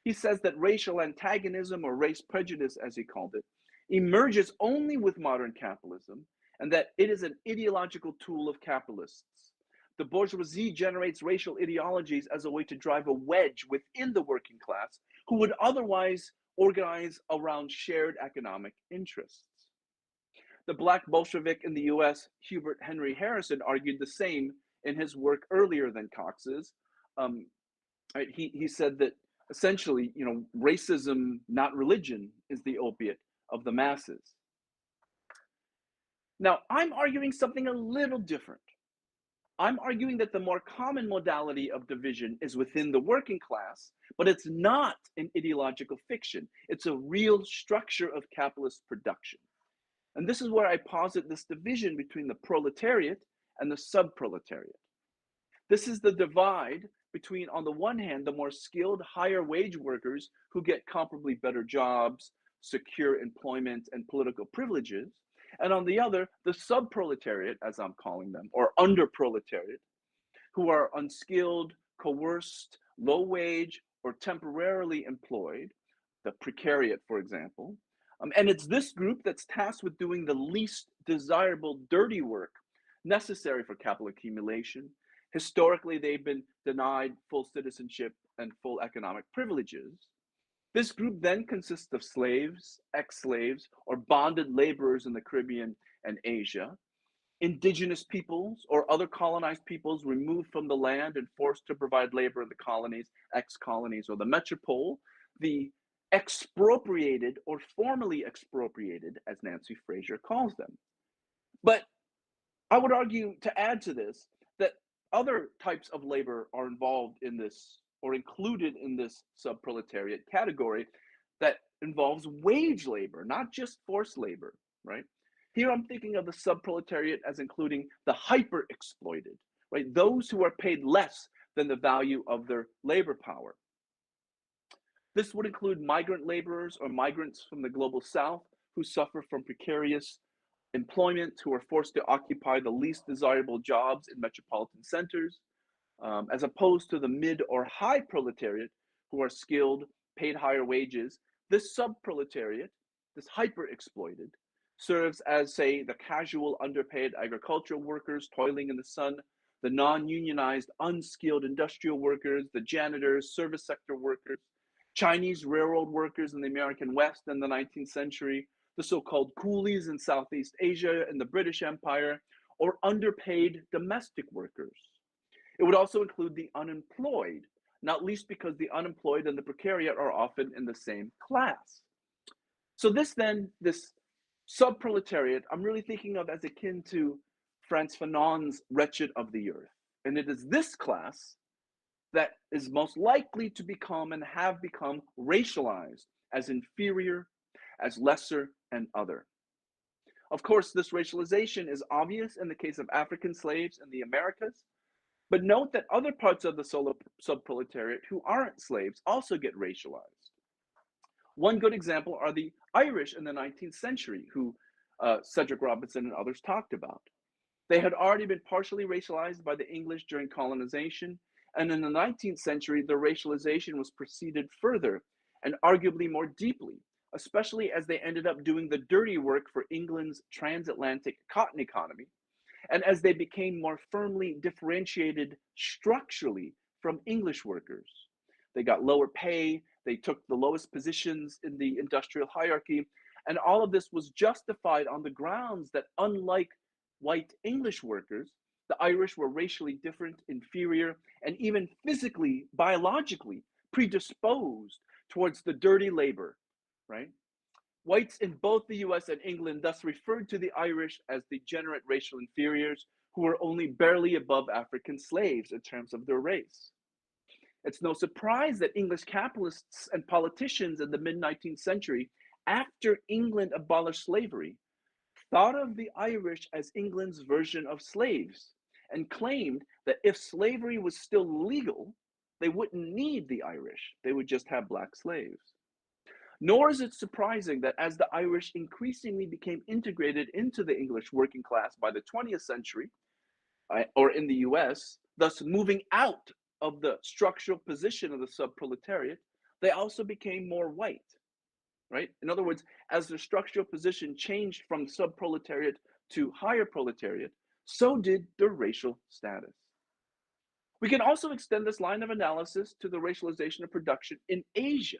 He says that racial antagonism, or race prejudice, as he called it, emerges only with modern capitalism, and that it is an ideological tool of capitalists. The bourgeoisie generates racial ideologies as a way to drive a wedge within the working class, who would otherwise organize around shared economic interests. The Black Bolshevik in the US, Hubert Henry Harrison, argued the same in his work earlier than Cox's. He said that essentially, racism, not religion, is the opiate of the masses. Now, I'm arguing something a little different. I'm arguing that the more common modality of division is within the working class, but it's not an ideological fiction. It's a real structure of capitalist production. And this is where I posit this division between the proletariat and the subproletariat. This is the divide between, on the one hand, the more skilled, higher wage workers who get comparably better jobs, secure employment, and political privileges, and on the other, the subproletariat, as I'm calling them, or underproletariat, who are unskilled, coerced, low wage, or temporarily employed, the precariat, for example. And it's this group that's tasked with doing the least desirable dirty work necessary for capital accumulation. Historically, they've been denied full citizenship and full economic privileges. This group then consists of slaves, ex-slaves, or bonded laborers in the Caribbean and Asia, indigenous peoples or other colonized peoples removed from the land and forced to provide labor in the colonies, ex-colonies, or the metropole, the expropriated or formerly expropriated, as Nancy Fraser calls them. But I would argue, to add to this, that other types of labor are involved in this or included in this subproletariat category that involves wage labor, not just forced labor, right? Here I'm thinking of the subproletariat as including the hyper-exploited, right? Those who are paid less than the value of their labor power. This would include migrant laborers or migrants from the global south who suffer from precarious employment, who are forced to occupy the least desirable jobs in metropolitan centers, as opposed to the mid or high proletariat who are skilled, paid higher wages. This subproletariat, this hyper-exploited, serves as, say, the casual underpaid agricultural workers toiling in the sun, the non-unionized unskilled industrial workers, the janitors, service sector workers, Chinese railroad workers in the American West in the 19th century, the so-called coolies in Southeast Asia and the British Empire, or underpaid domestic workers. It would also include the unemployed, not least because the unemployed and the precariat are often in the same class. So this subproletariat, I'm really thinking of as akin to Frantz Fanon's Wretched of the Earth. And it is this class that is most likely to become and have become racialized as inferior, as lesser, and other. Of course, this racialization is obvious in the case of African slaves in the Americas, but note that other parts of the subproletariat who aren't slaves also get racialized. One good example are the Irish in the 19th century, who Cedric Robinson and others talked about. They had already been partially racialized by the English during colonization, and in the 19th century, the racialization was proceeded further and arguably more deeply, especially as they ended up doing the dirty work for England's transatlantic cotton economy, and as they became more firmly differentiated structurally from English workers. They got lower pay, they took the lowest positions in the industrial hierarchy, and all of this was justified on the grounds that unlike white English workers, the Irish were racially different, inferior, and even physically, biologically predisposed towards the dirty labor, right? Whites in both the US and England thus referred to the Irish as degenerate racial inferiors who were only barely above African slaves in terms of their race. It's no surprise that English capitalists and politicians in the mid-19th century, after England abolished slavery, thought of the Irish as England's version of slaves and claimed that if slavery was still legal, they wouldn't need the Irish. They would just have black slaves. Nor is it surprising that as the Irish increasingly became integrated into the English working class by the 20th century, or in the US, thus moving out of the structural position of the subproletariat, they also became more white, right? In other words, as their structural position changed from subproletariat to higher proletariat, so did their racial status. We can also extend this line of analysis to the racialization of production in Asia.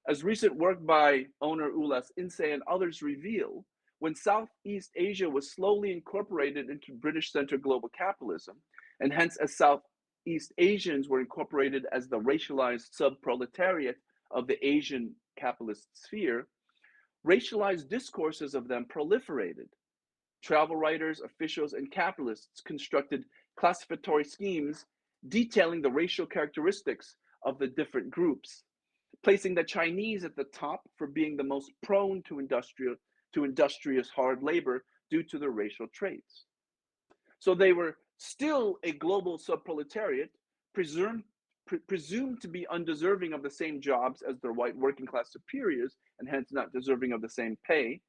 As recent work by Onur Ulas Ince and others reveal, when Southeast Asia was slowly incorporated into British-centered global capitalism, and hence as Southeast Asians were incorporated as the racialized subproletariat of the Asian capitalist sphere, racialized discourses of them proliferated. Travel writers, officials, and capitalists constructed classificatory schemes detailing the racial characteristics of the different groups, placing the Chinese at the top for being the most prone to industrious hard labor due to their racial traits. So they were still a global subproletariat, presumed to be undeserving of the same jobs as their white working class superiors, and hence not deserving of the same pay.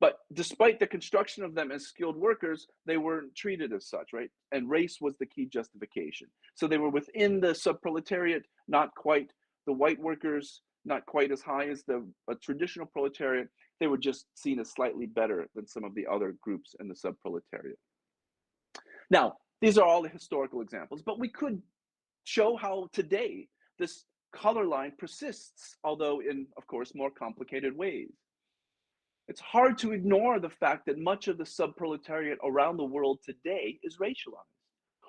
But despite the construction of them as skilled workers, they weren't treated as such, right? And race was the key justification. So they were within the subproletariat, not quite the white workers, not quite as high as the traditional proletariat. They were just seen as slightly better than some of the other groups in the subproletariat. Now, these are all the historical examples, but we could show how today this color line persists, although in, of course, more complicated ways. It's hard to ignore the fact that much of the subproletariat around the world today is racialized.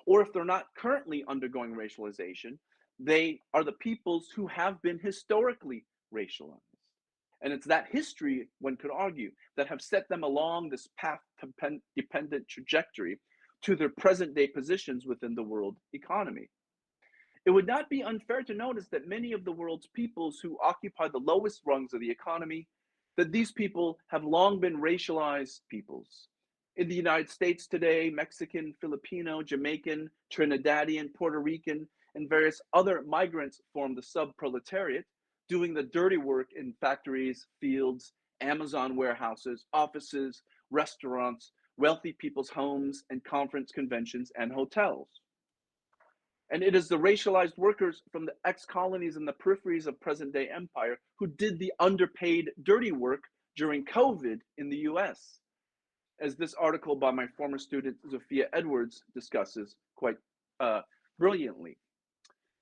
Or if they're not currently undergoing racialization, they are the peoples who have been historically racialized. And it's that history, one could argue, that have set them along this path-dependent trajectory to their present-day positions within the world economy. It would not be unfair to notice that many of the world's peoples who occupy the lowest rungs of the economy, that these people have long been racialized peoples. In the United States today, Mexican, Filipino, Jamaican, Trinidadian, Puerto Rican, and various other migrants form the sub-proletariat, doing the dirty work in factories, fields, Amazon warehouses, offices, restaurants, wealthy people's homes, and conference conventions and hotels. And it is the racialized workers from the ex-colonies and the peripheries of present-day empire who did the underpaid dirty work during COVID in the US, as this article by my former student, Zofia Edwards, discusses quite brilliantly.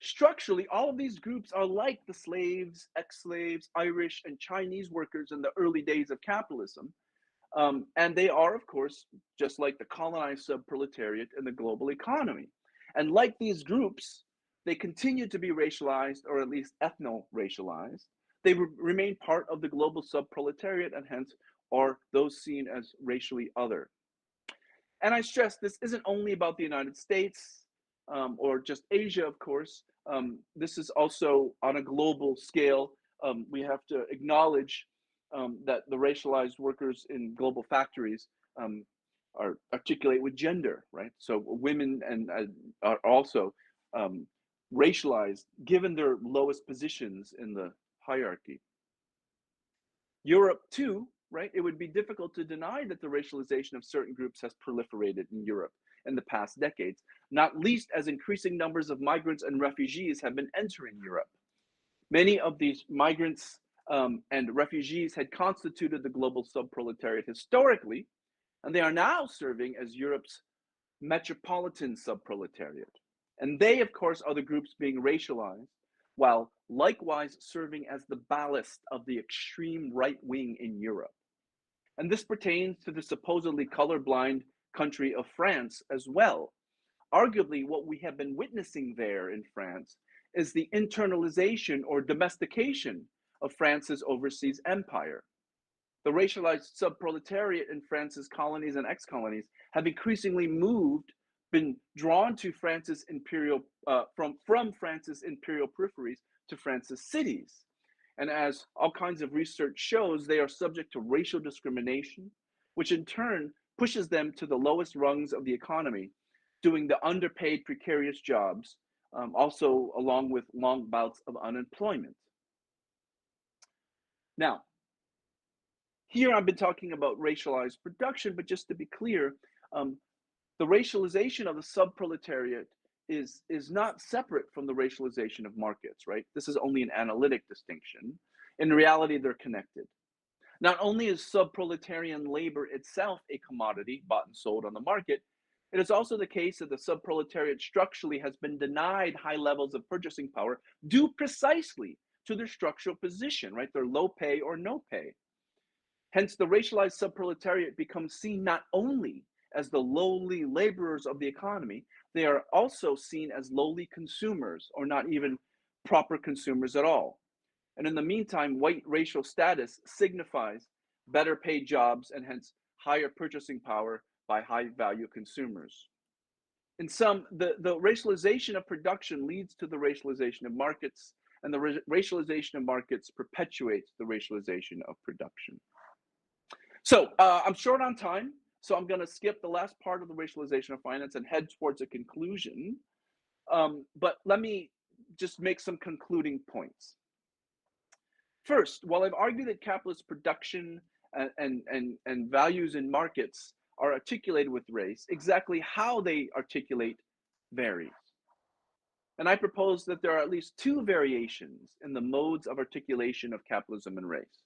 Structurally, all of these groups are like the slaves, ex-slaves, Irish, and Chinese workers in the early days of capitalism. And they are, of course, just like the colonized subproletariat in the global economy. And like these groups, they continue to be racialized, or at least ethno-racialized. They remain part of the global subproletariat and hence are those seen as racially other. And I stress this isn't only about the United States or just Asia, of course. This is also on a global scale. We have to acknowledge that the racialized workers in global factories are articulate with gender, right? So women are also racialized given their lowest positions in the hierarchy. Europe too, right? It would be difficult to deny that the racialization of certain groups has proliferated in Europe in the past decades, not least as increasing numbers of migrants and refugees have been entering Europe. Many of these migrants and refugees had constituted the global subproletariat historically, and they are now serving as Europe's metropolitan subproletariat. And they, of course, are the groups being racialized, while likewise serving as the ballast of the extreme right wing in Europe. And this pertains to the supposedly colorblind country of France as well. Arguably, what we have been witnessing there in France is the internalization or domestication of France's overseas empire. The racialized subproletariat in France's colonies and ex-colonies have increasingly been drawn to France's imperial, from France's imperial peripheries to France's cities. And as all kinds of research shows, they are subject to racial discrimination, which in turn pushes them to the lowest rungs of the economy, doing the underpaid precarious jobs, also along with long bouts of unemployment. Now, here I've been talking about racialized production, but just to be clear, the racialization of the subproletariat is not separate from the racialization of markets, right? This is only an analytic distinction. In reality, they're connected. Not only is subproletarian labor itself a commodity bought and sold on the market, it is also the case that the subproletariat structurally has been denied high levels of purchasing power due precisely to their structural position, right? Their low pay or no pay. Hence, the racialized subproletariat becomes seen not only as the lowly laborers of the economy, they are also seen as lowly consumers or not even proper consumers at all. And in the meantime, white racial status signifies better paid jobs and hence higher purchasing power by high value consumers. In sum, the racialization of production leads to the racialization of markets, and the racialization of markets perpetuates the racialization of production. So I'm short on time, so I'm going to skip the last part of the racialization of finance and head towards a conclusion. But let me just make some concluding points. First, while I've argued that capitalist production and values in markets are articulated with race, exactly how they articulate varies. And I propose that there are at least two variations in the modes of articulation of capitalism and race.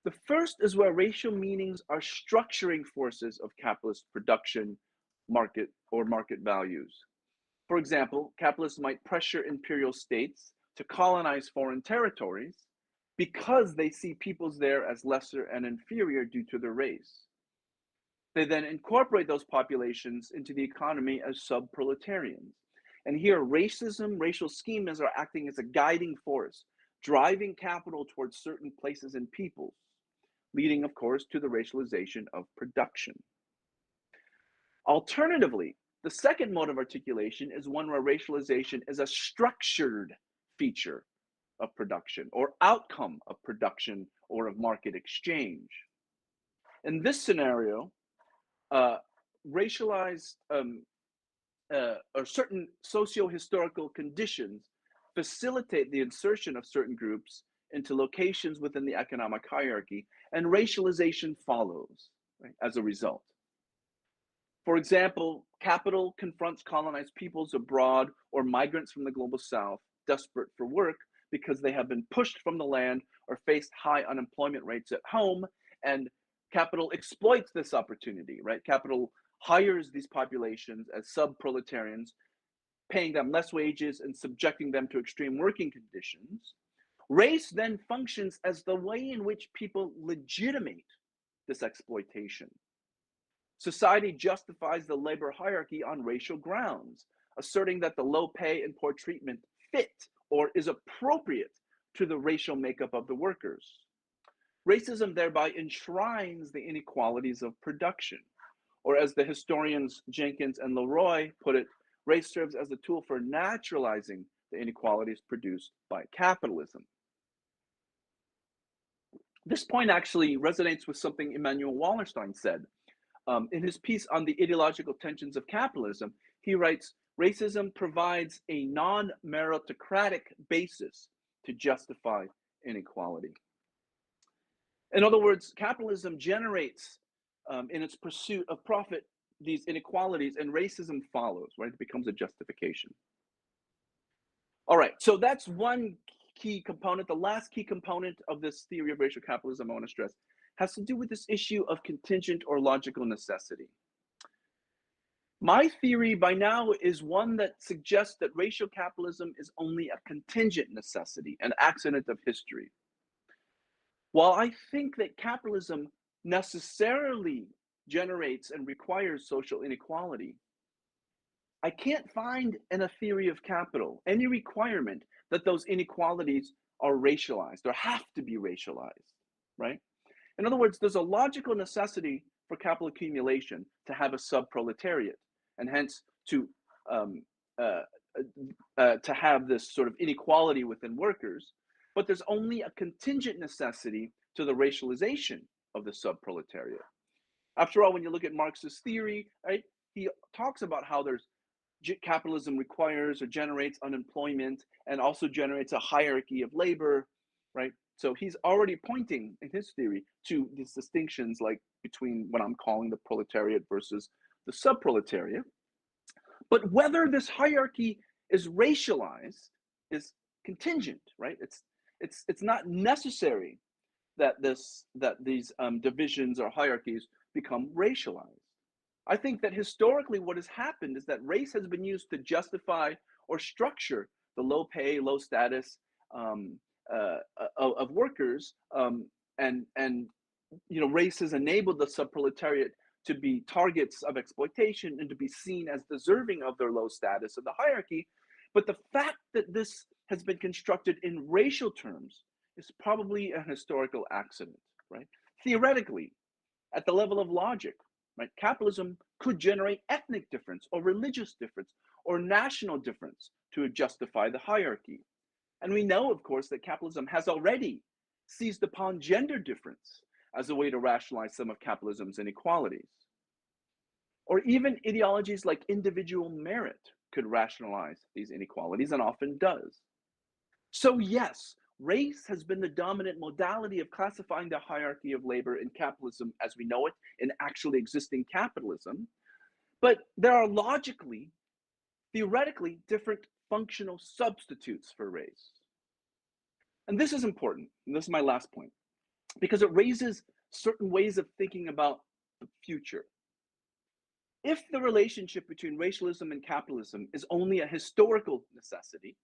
The first is where racial meanings are structuring forces of capitalist production, market, or market values. For example, capitalists might pressure imperial states to colonize foreign territories because they see peoples there as lesser and inferior due to their race. They then incorporate those populations into the economy as sub-proletarians. And here, racism, racial schemas are acting as a guiding force, driving capital towards certain places and peoples, leading, of course, to the racialization of production. Alternatively, the second mode of articulation is one where racialization is a structured feature of production or outcome of production or of market exchange. In this scenario, racialized or certain socio-historical conditions facilitate the insertion of certain groups into locations within the economic hierarchy, and racialization follows, right, as a result. For example, capital confronts colonized peoples abroad or migrants from the global south desperate for work because they have been pushed from the land or faced high unemployment rates at home, and capital exploits this opportunity, right? Capital hires these populations as sub-proletarians, paying them less wages and subjecting them to extreme working conditions. Race then functions as the way in which people legitimate this exploitation. Society justifies the labor hierarchy on racial grounds, asserting that the low pay and poor treatment fit or is appropriate to the racial makeup of the workers. Racism thereby enshrines the inequalities of production, or as the historians Jenkins and Leroy put it, race serves as a tool for naturalizing the inequalities produced by capitalism. This point actually resonates with something Immanuel Wallerstein said. In his piece on the ideological tensions of capitalism, he writes, racism provides a non-meritocratic basis to justify inequality. In other words, capitalism generates, in its pursuit of profit, these inequalities, and racism follows, right? It becomes a justification. All right, so that's one key component. The last key component of this theory of racial capitalism I want to stress has to do with this issue of contingent or logical necessity. My theory by now is one that suggests that racial capitalism is only a contingent necessity, an accident of history. While I think that capitalism necessarily generates and requires social inequality, I can't find in a theory of capital any requirement that those inequalities are racialized or have to be racialized, right? In other words, there's a logical necessity for capital accumulation to have a sub-proletariat, and hence to have this sort of inequality within workers. But there's only a contingent necessity to the racialization of the sub-proletariat. After all, when you look at Marx's theory, right, he talks about how capitalism requires or generates unemployment and also generates a hierarchy of labor, right? So he's already pointing in his theory to these distinctions, like between what I'm calling the proletariat versus the sub-proletariat. But whether this hierarchy is racialized is contingent, right? It's not necessary that these divisions or hierarchies become racialized. I think that historically what has happened is that race has been used to justify or structure the low pay, low status of workers, and race has enabled the subproletariat to be targets of exploitation and to be seen as deserving of their low status of the hierarchy. But the fact that this has been constructed in racial terms is probably an historical accident, right? Theoretically, at the level of logic, right, capitalism could generate ethnic difference or religious difference or national difference to justify the hierarchy. And we know, of course, that capitalism has already seized upon gender difference as a way to rationalize some of capitalism's inequalities. Or even ideologies like individual merit could rationalize these inequalities, and often does. So yes, race has been the dominant modality of classifying the hierarchy of labor in capitalism as we know it, in actually existing capitalism. But there are logically, theoretically, different functional substitutes for race. And this is important, and this is my last point, because it raises certain ways of thinking about the future. If the relationship between racialism and capitalism is only a historical necessity,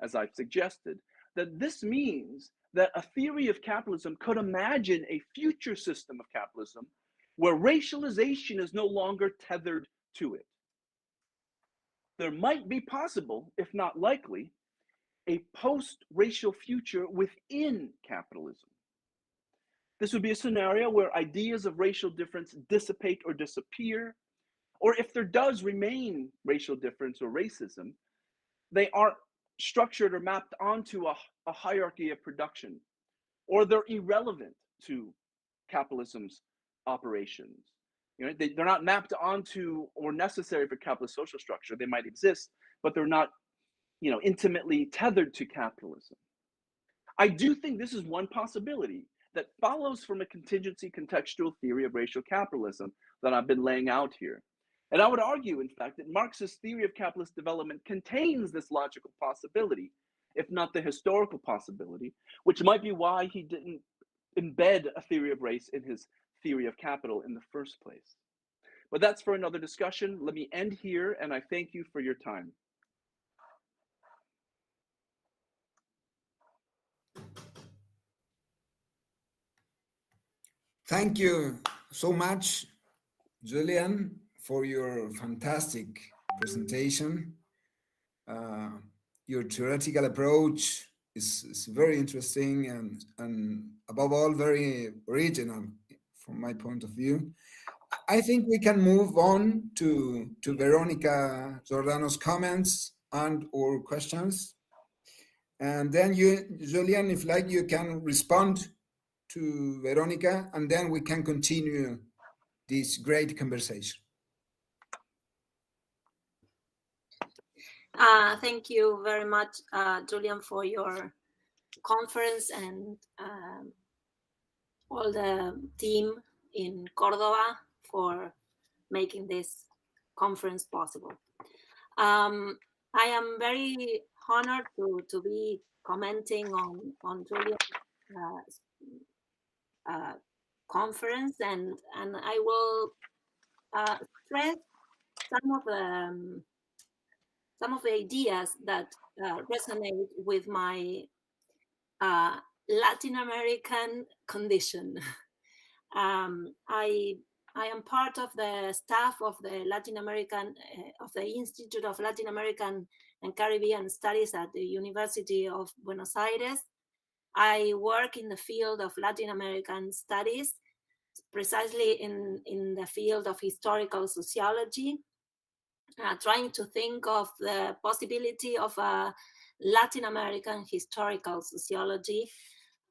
as I've suggested, that this means that a theory of capitalism could imagine a future system of capitalism where racialization is no longer tethered to it. There might be possible, if not likely, a post-racial future within capitalism. This would be a scenario where ideas of racial difference dissipate or disappear, Or if there does remain racial difference or racism, they aren't structured or mapped onto a hierarchy of production, or they're irrelevant to capitalism's operations. You know, they're not mapped onto or necessary for capitalist social structure. They might exist, but they're not, you know, intimately tethered to capitalism. I do think this is one possibility that follows from a contingency contextual theory of racial capitalism that I've been laying out here. And I would argue, in fact, that Marx's theory of capitalist development contains this logical possibility, if not the historical possibility, which might be why he didn't embed a theory of race in his theory of capital in the first place. But that's for another discussion. Let me end here, and I thank you for your time. Thank you so much, Julian, for your fantastic presentation. Your theoretical approach is very interesting and above all, very original from my point of view. I think we can move on to Veronica Giordano's comments and or questions. And then you, Julian, if like, you can respond to Veronica, and then we can continue this great conversation. Thank you very much, Julian, for your conference and all the team in Córdoba for making this conference possible. I am very honored to be commenting on Julian's conference, and I will stress some of the ideas that resonate with my Latin American condition. I am part of the staff of the Latin American of the Institut of Latin American and Caribbean Studies at the University of Buenos Aires. I work in the field of Latin American studies, precisely in the field of historical sociology, trying to think of the possibility of a Latin American historical sociology.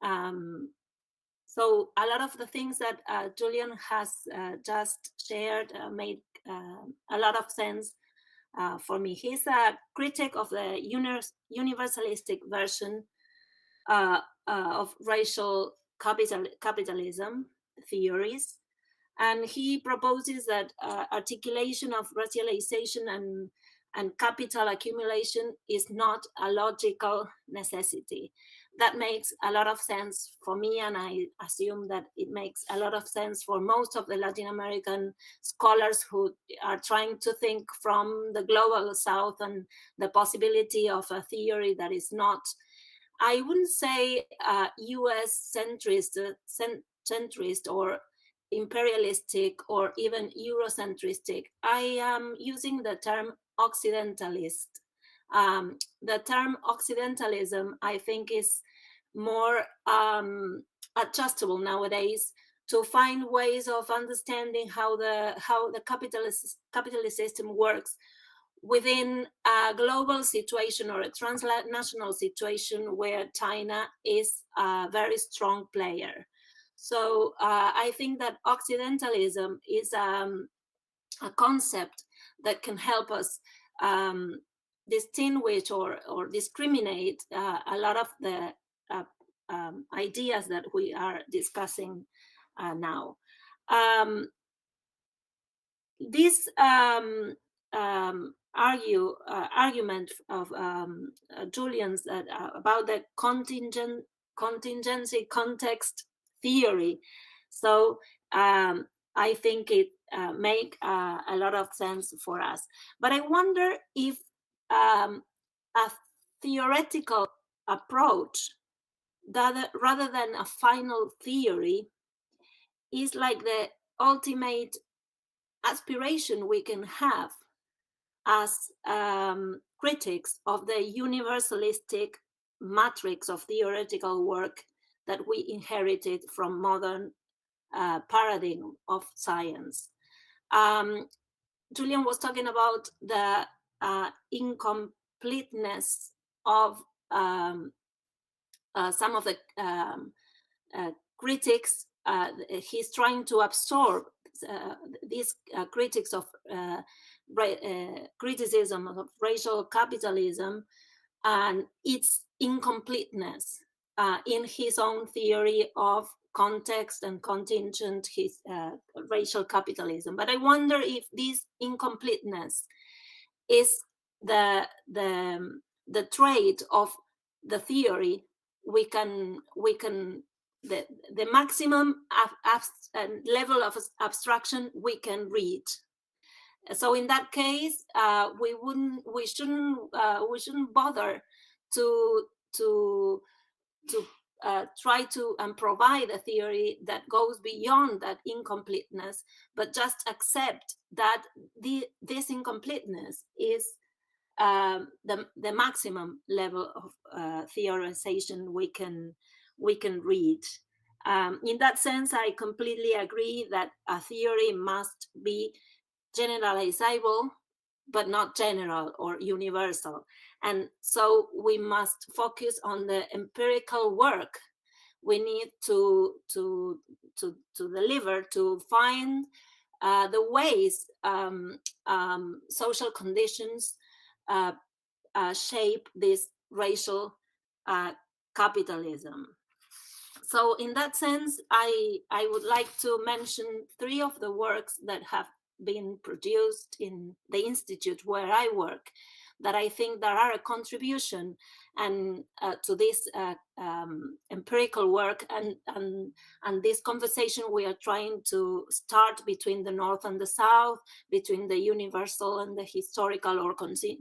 So a lot of the things that Julian has just shared made a lot of sense for me. He's a critic of the universalistic version of racial capitalism theories. And he proposes that articulation of racialization and capital accumulation is not a logical necessity. That makes a lot of sense for me, and I assume that it makes a lot of sense for most of the Latin American scholars who are trying to think from the global south and the possibility of a theory that is not, I wouldn't say US centrist or imperialistic or even Eurocentristic. I am using the term Occidentalist. The term Occidentalism, I think, is more adjustable nowadays to find ways of understanding how the capitalist system works within a global situation or a transnational situation where China is a very strong player. So I think that Occidentalism is a concept that can help us distinguish or discriminate a lot of the ideas that we are discussing now. This argument of Julian's about the contingency context theory. So I think it make a lot of sense for us. But I wonder if a theoretical approach that rather than a final theory is like the ultimate aspiration we can have as critics of the universalistic matrix of theoretical work that we inherited from modern paradigm of science. Julian was talking about the incompleteness of some of the critics. He's trying to absorb these critics of criticism of racial capitalism and its incompleteness in his own theory of context and contingent racial capitalism. But I wonder if this incompleteness is the trait of the theory we can the maximum level of abstraction we can reach. So in that case, we shouldn't bother to try to provide a theory that goes beyond that incompleteness, but just accept that this incompleteness is the maximum level of theorization we can reach. In that sense, I completely agree that a theory must be generalizable, but not general or universal. And so we must focus on the empirical work we need to deliver, to find the ways social conditions shape this racial capitalism. So in that sense, I would like to mention 3 of the works that have been produced in the institute where I work, that I think there are a contribution and to this empirical work and this conversation we are trying to start between the North and the South, between the universal and the historical or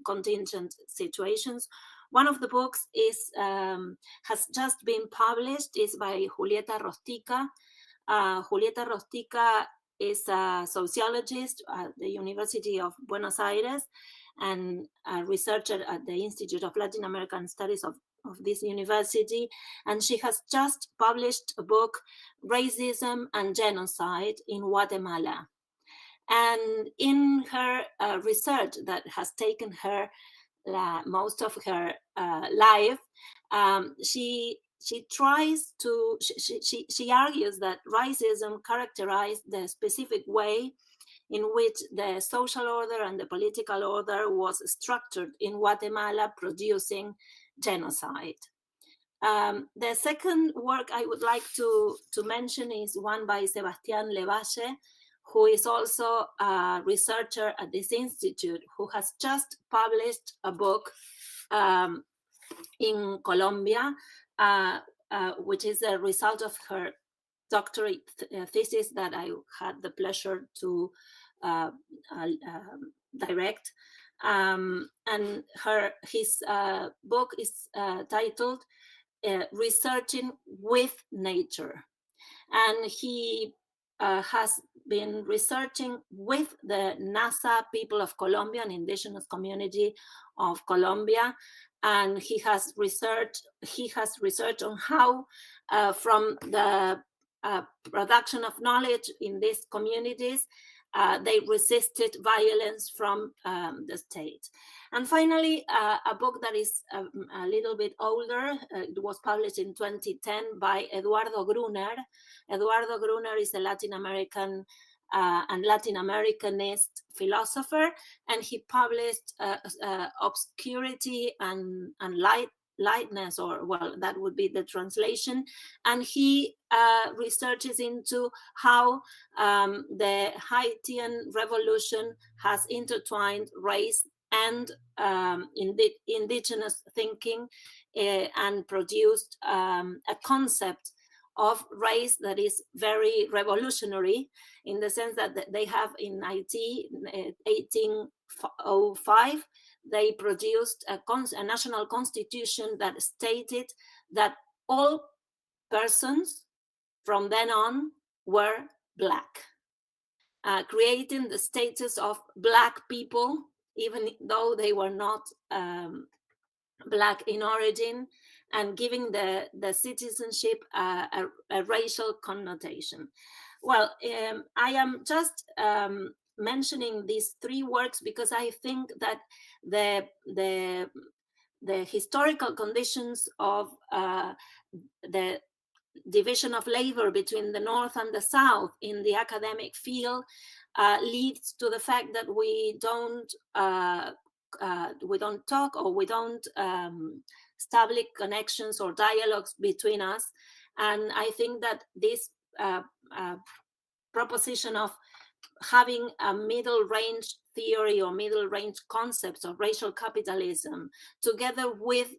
contingent situations. One of the books is has just been published, is by Julieta Rostica. Julieta Rostica is a sociologist at the University of Buenos Aires and a researcher at the Institute of Latin American Studies of this university. And she has just published a book, Racism and Genocide in Guatemala. And in her research that has taken her most of her life, she tries to, she argues that racism characterized the specific way in which the social order and the political order was structured in Guatemala, producing genocide. The second work I would like to mention is one by Sebastián Levalle, who is also a researcher at this institute, who has just published a book in Colombia, which is a result of her doctorate thesis that I had the pleasure to direct. And his book is titled Researching with Nature. And he has been researching with the Raza people of Colombia, an indigenous community of Colombia, and he has researched on how from the production of knowledge in these communities they resisted violence from the state. And finally, a book that is a little bit older, it was published in 2010 by Eduardo Gruner. Eduardo Gruner is a Latin American and Latin Americanist philosopher, and he published Obscurity and Lightness, or well, that would be the translation. And he researches into how the Haitian revolution has intertwined race and indigenous thinking and produced a concept of race that is very revolutionary, in the sense that they have in Haiti, 1805, they produced a national constitution that stated that all persons from then on were Black, creating the status of Black people, even though they were not Black in origin, and giving the citizenship a racial connotation. Well, I am just mentioning these three works because I think that the historical conditions of the division of labor between the North and the South in the academic field leads to the fact that we don't talk, or we don't establish connections or dialogues between us. And I think that this proposition of having a middle range theory or middle range concepts of racial capitalism, together with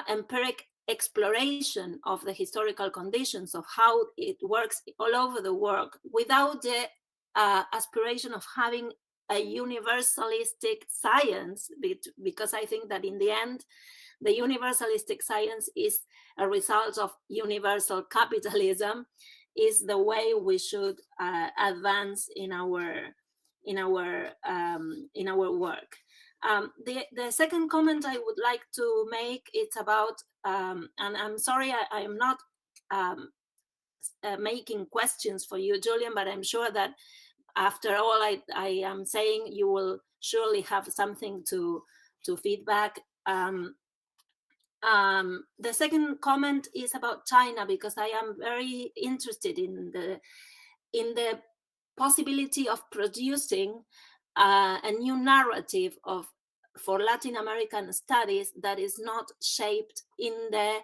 empiric exploration of the historical conditions of how it works all over the world, without the aspiration of having a universalistic science, because I think that in the end, the universalistic science is a result of universal capitalism, is the way we should advance in our work. The second comment I would like to make, it's about, and I'm sorry, I am not making questions for you, Julian, but I'm sure that after all I am saying, you will surely have something to feedback. The second comment is about China, because I am very interested in the possibility of producing a new narrative for Latin American studies that is not shaped in the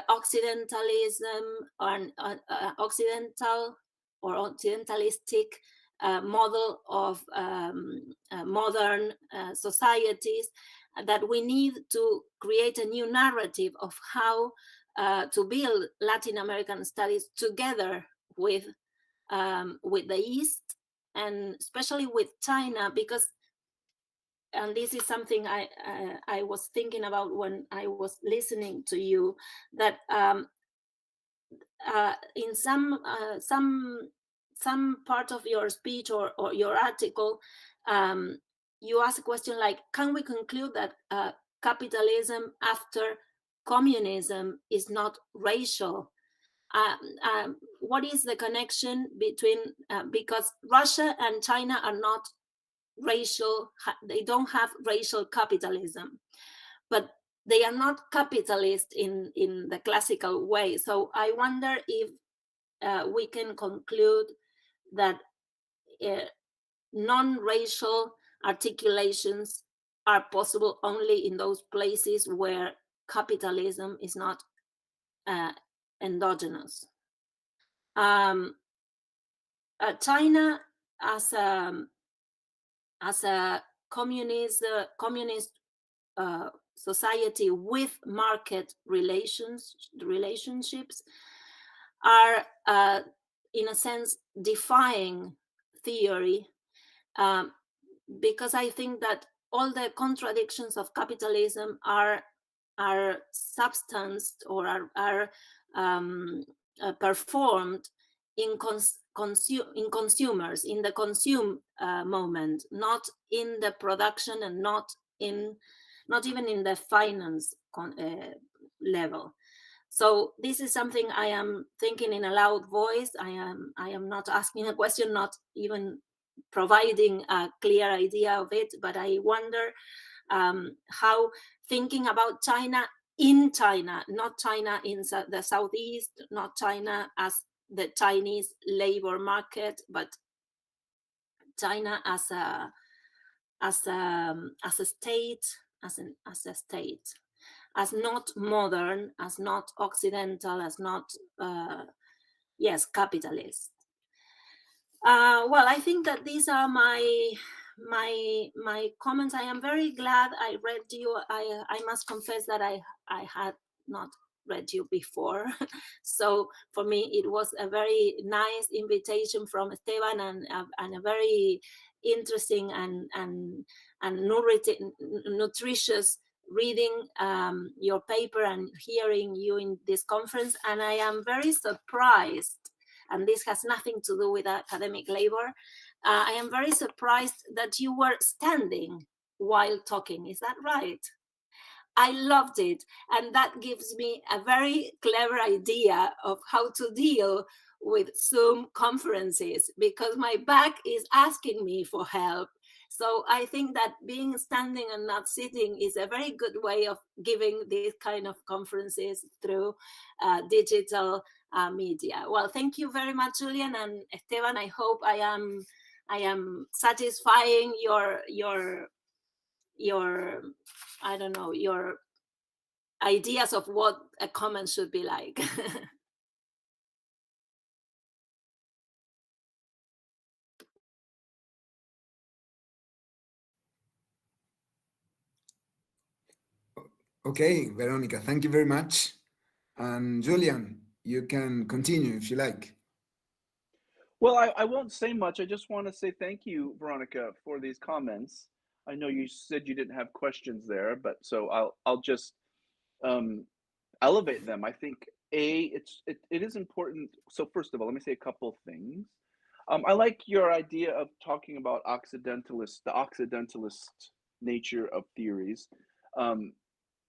Occidentalism or Occidental or Occidentalistic model of modern societies, that we need to create a new narrative of how to build Latin American studies together with the East, and especially with China, because, and this is something I was thinking about when I was listening to you, that in some part of your speech or your article, you ask a question like, can we conclude that capitalism after communism is not racial? What is the connection between, because Russia and China are not racial, they don't have racial capitalism, but they are not capitalist in the classical way. So I wonder if we can conclude that non-racial articulations are possible only in those places where capitalism is not endogenous. China as a communist society with market relationships are in a sense defying theory, because I think that all the contradictions of capitalism are substanced or are performed in consumers, in the consume moment, not in the production, and not even in the finance level. So this is something I am thinking in a loud voice. I am not asking a question, not even providing a clear idea of it, but I wonder how thinking about China in China, not China in the Southeast, not China as the Chinese labor market, but China as a state, as a state, as not modern, as not Occidental, as not capitalist. Well, I think that these are my comments. I am very glad I read you. I must confess that I had not read you before. So for me, it was a very nice invitation from Esteban, and a very interesting and nutritious reading your paper and hearing you in this conference. And I am very surprised, and this has nothing to do with academic labor, I am very surprised that you were standing while talking. Is that right? I loved it. And that gives me a very clever idea of how to deal with Zoom conferences because my back is asking me for help. So I think that being standing and not sitting is a very good way of giving these kind of conferences through digital media. Well, thank you very much, Julian and Esteban. I hope I am satisfying your I don't know, your ideas of what a comment should be like. Okay, Veronica, thank you very much. And Julian, you can continue if you like. Well, I won't say much. I just want to say thank you, Veronica, for these comments. I know you said you didn't have questions there, but so I'll just elevate them. I think it is important. So first of all, let me say a couple of things. I like your idea of talking about the Occidentalist nature of theories,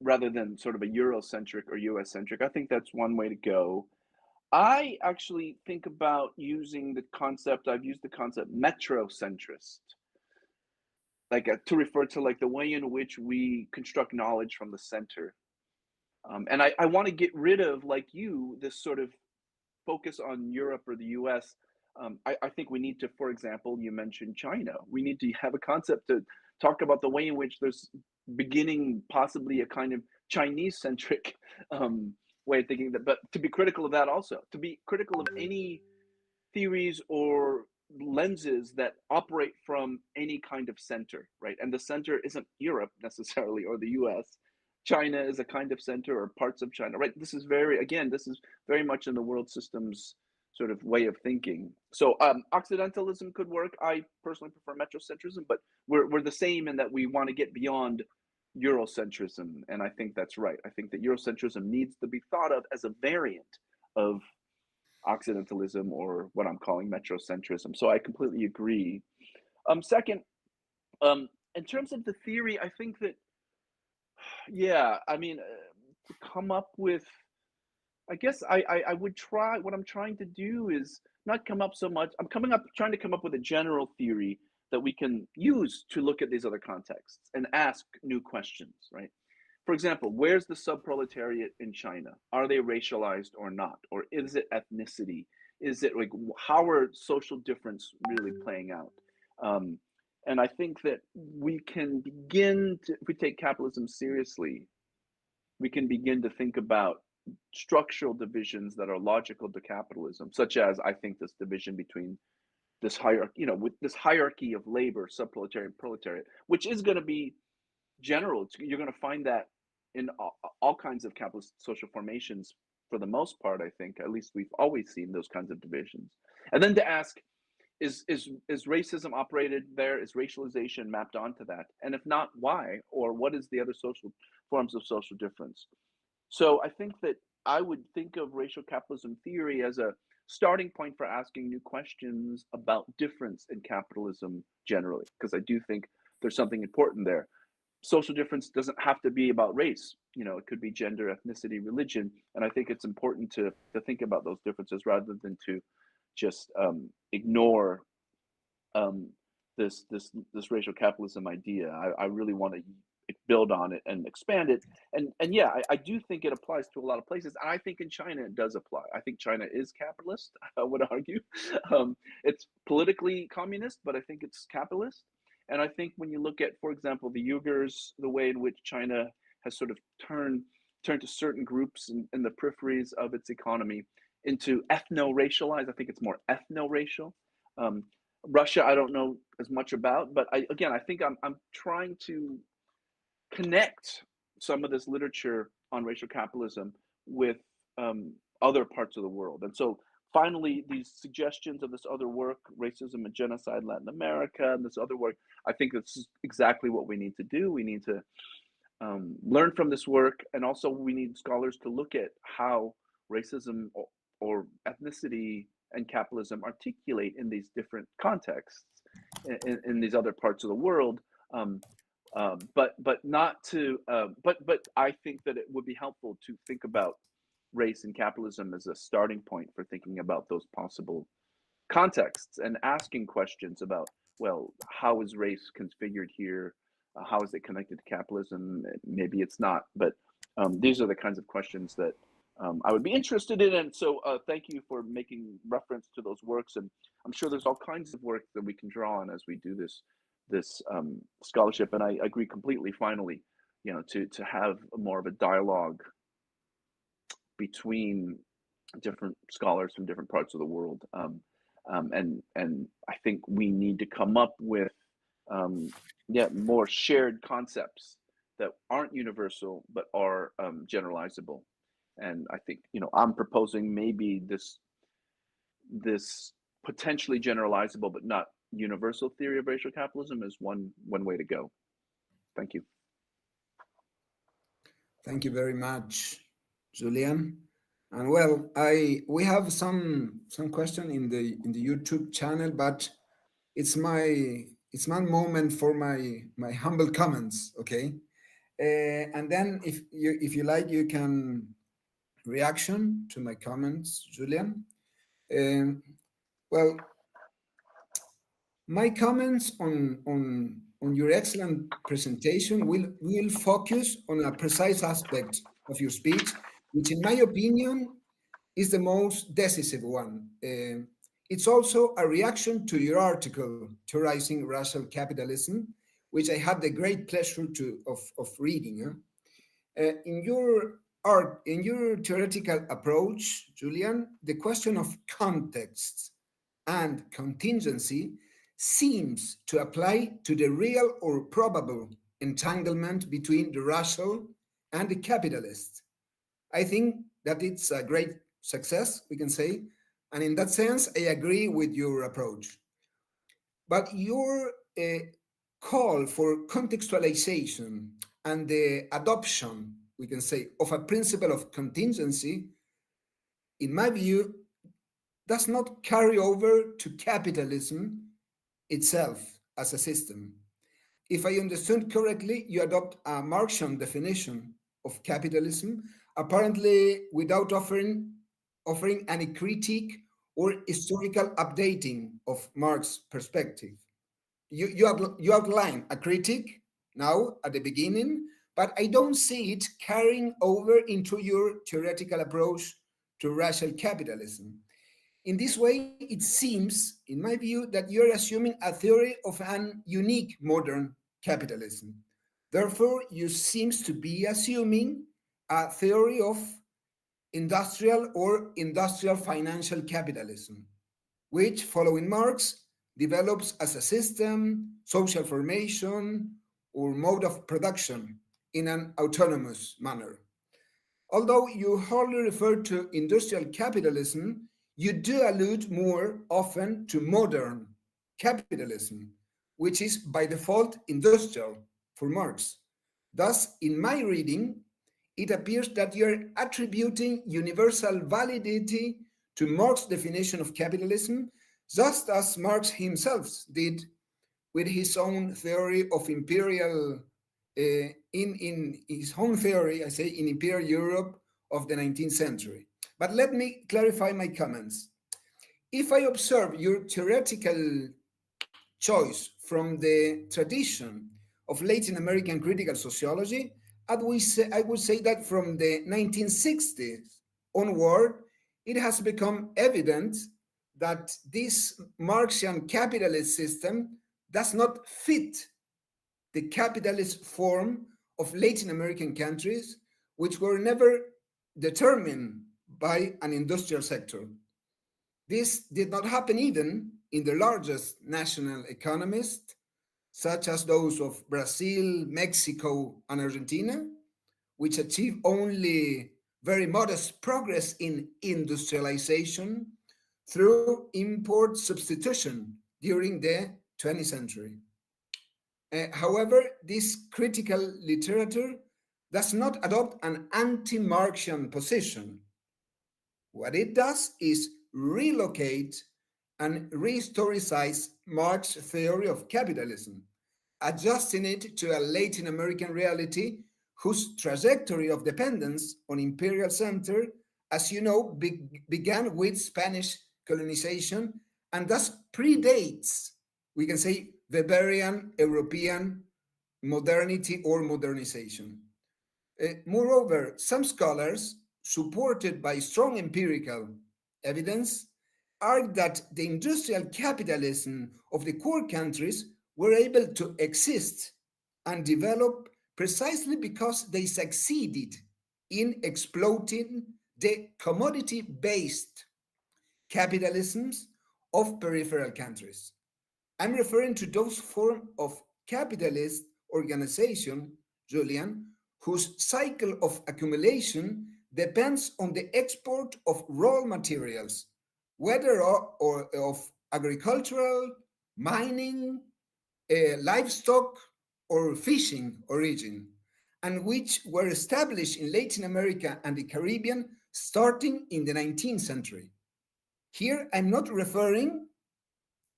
rather than sort of a Eurocentric or US-centric. I think that's one way to go. I actually think about using the concept, I've used the concept metrocentrist, like to refer to like the way in which we construct knowledge from the center. And I want to get rid of, like you, this sort of focus on Europe or the US. I think we need to, for example, you mentioned China. We need to have a concept to talk about the way in which there's beginning possibly a kind of Chinese-centric way of thinking, that, but to be critical of that also, to be critical of any theories or lenses that operate from any kind of center, right? And the center isn't Europe necessarily or the US. China is a kind of center, or parts of China, right? This is very much in the world systems sort of way of thinking. So Occidentalism could work. I personally prefer metrocentrism, but we're the same in that we want to get beyond Eurocentrism, and I think that's right. I think that Eurocentrism needs to be thought of as a variant of Occidentalism, or what I'm calling metrocentrism. So I completely agree. Second, in terms of the theory, I think that, yeah, I mean, to come up with, I guess I would try, what I'm trying to do is not come up so much, trying to come up with a general theory that we can use to look at these other contexts and ask new questions, right? For example, where's the subproletariat in China? Are they racialized or not? Or is it ethnicity? Is it like, how are social difference really playing out? And I think that we can begin to, if we take capitalism seriously, we can begin to think about structural divisions that are logical to capitalism, such as, I think, this division between this hierarchy, with this hierarchy of labor, subproletariat and proletariat, which is going to be general. You're going to find that in all kinds of capitalist social formations for the most part. I think, at least we've always seen those kinds of divisions. And then to ask, is racism operated there? Is racialization mapped onto that? And if not, why? Or what is the other social forms of social difference? So I think that I would think of racial capitalism theory as a starting point for asking new questions about difference in capitalism generally, because I do think there's something important there. Social difference doesn't have to be about race. It could be gender, ethnicity, religion. And I think it's important to think about those differences rather than to just ignore this racial capitalism idea. I really want to build on it and expand it. And yeah, I do think it applies to a lot of places. And I think in China it does apply. I think China is capitalist, I would argue. It's politically communist, but I think it's capitalist. And I think when you look at, for example, the Uyghurs, the way in which China has sort of turned to certain groups in the peripheries of its economy into ethno-racialized, I think it's more ethno-racial. Russia, I don't know as much about, but I think I'm trying to connect some of this literature on racial capitalism with other parts of the world. And so finally, these suggestions of this other work, Racism and Genocide in Latin America, and this other work, I think this is exactly what we need to do. We need to learn from this work, and also we need scholars to look at how racism or ethnicity and capitalism articulate in these different contexts in these other parts of the world. But not to. But I think that it would be helpful to think about race and capitalism as a starting point for thinking about those possible contexts and asking questions about, well, how is race configured here? How is it connected to capitalism? Maybe it's not, but these are the kinds of questions that I would be interested in. And so thank you for making reference to those works. And I'm sure there's all kinds of work that we can draw on as we do this scholarship. And I agree completely, finally, to have more of a dialogue between different scholars from different parts of the world. And I think we need to come up with more shared concepts that aren't universal but are generalizable. And I think I'm proposing maybe this potentially generalizable but not universal theory of racial capitalism is one way to go. Thank you. Thank you very much, Julian. And well, we have some question in the YouTube channel, but it's my moment for my humble comments, okay? And then if you like, you can reaction to my comments, Julian. Well, my comments on your excellent presentation will focus on a precise aspect of your speech, which in my opinion is the most decisive one. It's also a reaction to your article, Theorizing Racial Capitalism, which I had the great pleasure of reading. In your theoretical approach, Julian, the question of context and contingency seems to apply to the real or probable entanglement between the racial and the capitalist. I think that it's a great success, we can say, and in that sense, I agree with your approach. But your call for contextualization and the adoption, we can say, of a principle of contingency, in my view, does not carry over to capitalism itself as a system. If I understood correctly, you adopt a Marxian definition of capitalism, apparently without offering any critique or historical updating of Marx's perspective. You outline a critique now at the beginning, but I don't see it carrying over into your theoretical approach to racial capitalism. In this way, it seems, in my view, that you're assuming a theory of an unique modern capitalism. Therefore, you seems to be assuming a theory of industrial or industrial financial capitalism, which, following Marx, develops as a system, social formation, or mode of production in an autonomous manner. Although you hardly refer to industrial capitalism, you do allude more often to modern capitalism, which is by default industrial for Marx. Thus, in my reading, it appears that you're attributing universal validity to Marx's definition of capitalism, just as Marx himself did with his own theory of imperial, in his own theory, I say, in imperial Europe of the 19th century. But let me clarify my comments. If I observe your theoretical choice from the tradition of Latin American critical sociology, I would say that from the 1960s onward, it has become evident that this Marxian capitalist system does not fit the capitalist form of Latin American countries, which were never determined by an industrial sector. This did not happen even in the largest national economies, such as those of Brazil, Mexico, and Argentina, which achieved only very modest progress in industrialization through import substitution during the 20th century. However, this critical literature does not adopt an anti-Marxian position. What it does is relocate and re-historicize Marx's theory of capitalism, adjusting it to a Latin American reality whose trajectory of dependence on imperial center as you know, began with Spanish colonization and thus predates, we can say, Weberian European modernity or modernization. Moreover, some scholars, supported by strong empirical evidence, argue that the industrial capitalism of the core countries were able to exist and develop precisely because they succeeded in exploiting the commodity-based capitalisms of peripheral countries. I'm referring to those forms of capitalist organization, Julian, whose cycle of accumulation depends on the export of raw materials, whether or of agricultural, mining, livestock, or fishing origin, and which were established in Latin America and the Caribbean starting in the 19th century. Here, I'm not referring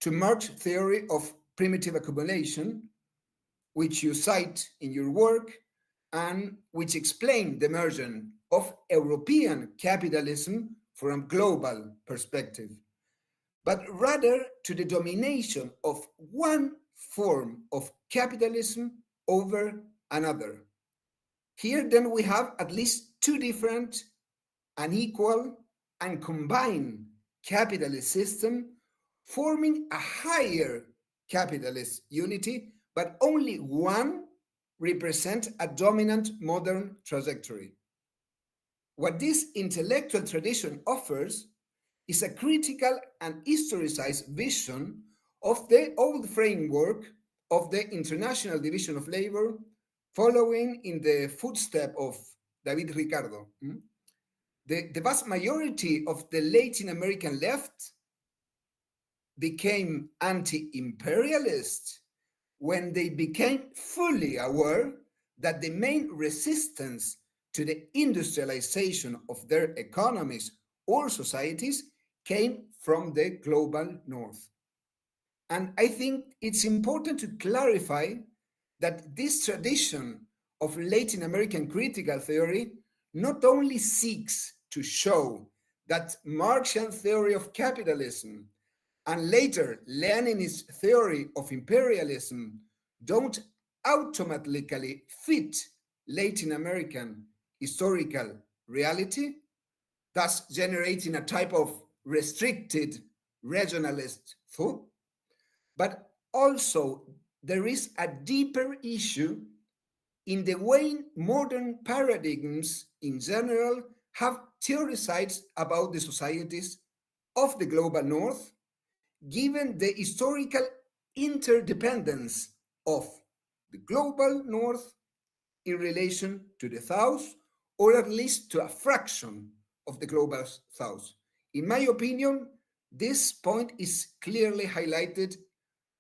to Marx's theory of primitive accumulation, which you cite in your work, and which explain the emergence of European capitalism from a global perspective, but rather to the domination of one form of capitalism over another. Here then we have at least two different, unequal, and combined capitalist systems forming a higher capitalist unity, but only one represents a dominant modern trajectory. What this intellectual tradition offers is a critical and historicized vision of the old framework of the International Division of Labor, following in the footsteps of David Ricardo. The vast majority of the Latin American left became anti-imperialist when they became fully aware that the main resistance to the industrialization of their economies or societies came from the global north. And I think it's important to clarify that this tradition of Latin American critical theory not only seeks to show that Marxian theory of capitalism and later Leninist theory of imperialism don't automatically fit Latin American historical reality, thus generating a type of restricted regionalist thought, but also there is a deeper issue in the way modern paradigms in general have theorized about the societies of the global north, given the historical interdependence of the global north in relation to the south, or at least to a fraction of the global south. In my opinion, this point is clearly highlighted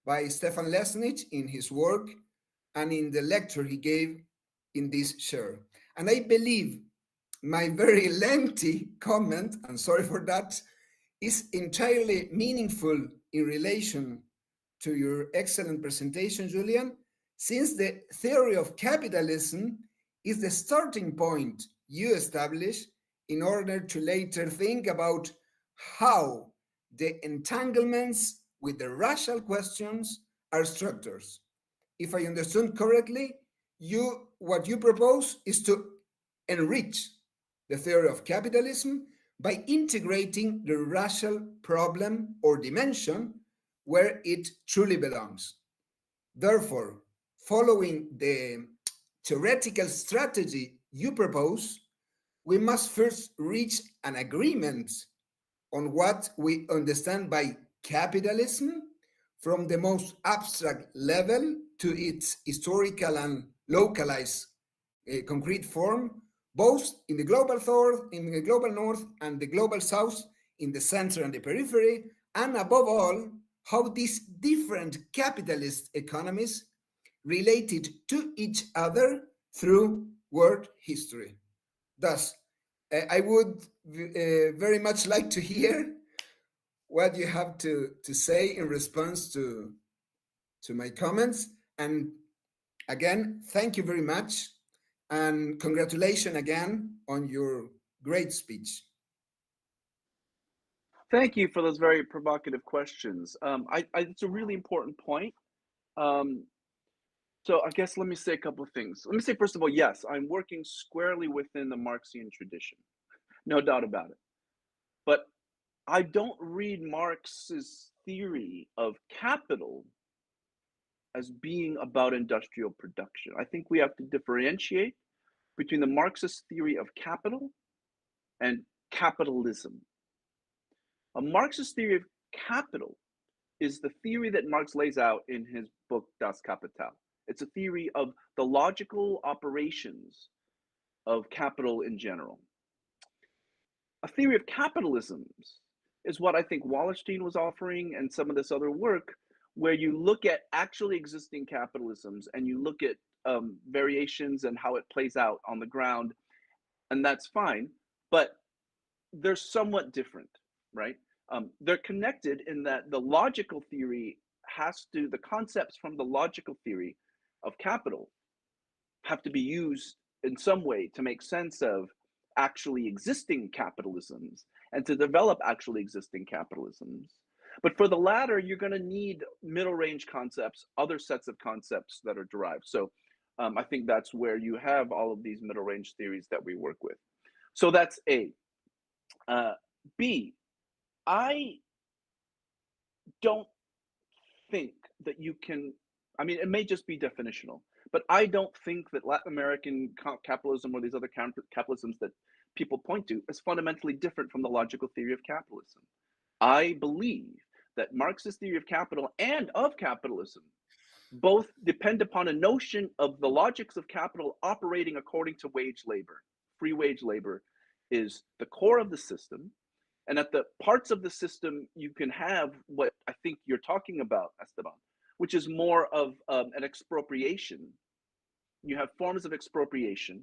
by Stefan Lesnich in his work and in the lecture he gave in this share. And I believe my very lengthy comment, and sorry for that, is entirely meaningful in relation to your excellent presentation, Julian, since the theory of capitalism is the starting point you establish in order to later think about how the entanglements with the racial questions are structured. If I understood correctly, what you propose is to enrich the theory of capitalism by integrating the racial problem or dimension where it truly belongs. Therefore, following the theoretical strategy you propose, we must first reach an agreement on what we understand by capitalism from the most abstract level to its historical and localized concrete form, both in the global north and the global south, in the center and the periphery, and above all, how these different capitalist economies related to each other through world history. Thus, I would very much like to hear what you have to say in response to my comments. And again, thank you very much. And congratulations again on your great speech. Thank you for those very provocative questions. It's a really important point. So I guess let me say a couple of things. Let me say, first of all, yes, I'm working squarely within the Marxian tradition, no doubt about it. But I don't read Marx's theory of capital as being about industrial production. I think we have to differentiate between the Marxist theory of capital and capitalism. A Marxist theory of capital is the theory that Marx lays out in his book Das Kapital. It's a theory of the logical operations of capital in general. A theory of capitalisms is what I think Wallerstein was offering and some of this other work, where you look at actually existing capitalisms and you look at variations and how it plays out on the ground, and that's fine, but they're somewhat different, right? They're connected in that the logical theory the concepts from the logical theory of capital have to be used in some way to make sense of actually existing capitalisms and to develop actually existing capitalisms. But for the latter, you're going to need middle range concepts, other sets of concepts that are derived. So I think that's where you have all of these middle range theories that we work with. So that's A. B, I don't think that you can, I mean, it may just be definitional, but I don't think that Latin American capitalism or these other capitalisms that people point to is fundamentally different from the logical theory of capitalism. I believe that Marxist theory of capital and of capitalism both depend upon a notion of the logics of capital operating according to wage labor. Free wage labor is the core of the system. And at the parts of the system, you can have what I think you're talking about, Esteban, which is more of an expropriation. You have forms of expropriation,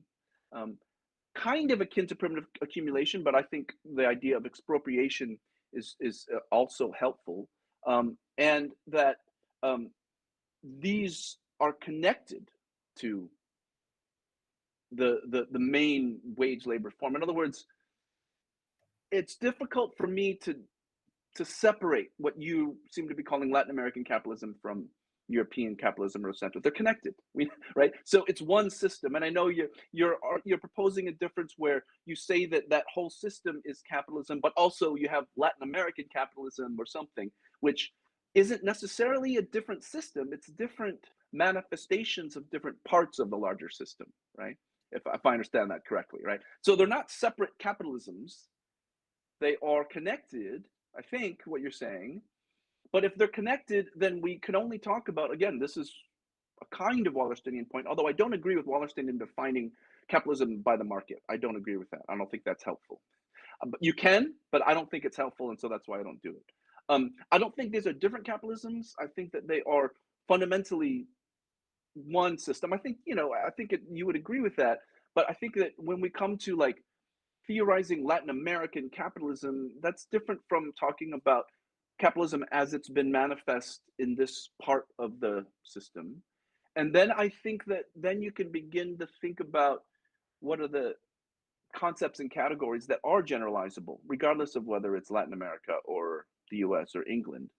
kind of akin to primitive accumulation, but I think the idea of expropriation is also helpful, and that these are connected to the main wage labor form. In other words, it's difficult for me to separate what you seem to be calling Latin American capitalism from European capitalism or center. They're connected, right? So it's one system, and I know you're proposing a difference where you say that that whole system is capitalism, but also you have Latin American capitalism or something, which isn't necessarily a different system. It's different manifestations of different parts of the larger system, right? If I understand that correctly, right? So they're not separate capitalisms. They are connected, I think, what you're saying. But if they're connected, then we can only talk about, again, this is a kind of Wallersteinian point, although I don't agree with Wallerstein in defining capitalism by the market. I don't agree with that. I don't think that's helpful. But you can, but I don't think it's helpful, and so that's why I don't do it. I don't think these are different capitalisms. I think that they are fundamentally one system. I think, you would agree with that. But I think that when we come to like theorizing Latin American capitalism, that's different from talking about capitalism as it's been manifest in this part of the system. And then I think that then you can begin to think about what are the concepts and categories that are generalizable, regardless of whether it's Latin America or the US or England.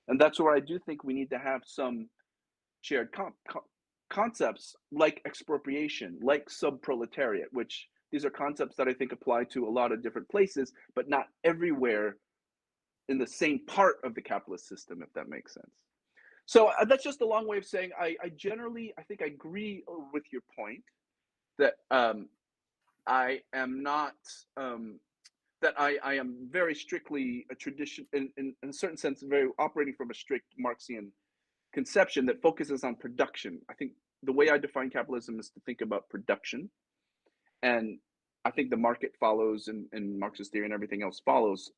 And that's where I do think we need to have some shared concepts like expropriation, like subproletariat, which these are concepts that I think apply to a lot of different places, but not everywhere in the same part of the capitalist system, if that makes sense. So that's just a long way of saying I think I agree with your point that I am not, that I am very strictly a tradition, in a certain sense, very operating from a strict Marxian conception that focuses on production. I think the way I define capitalism is to think about production. And I think the market follows and Marxist theory and everything else follows.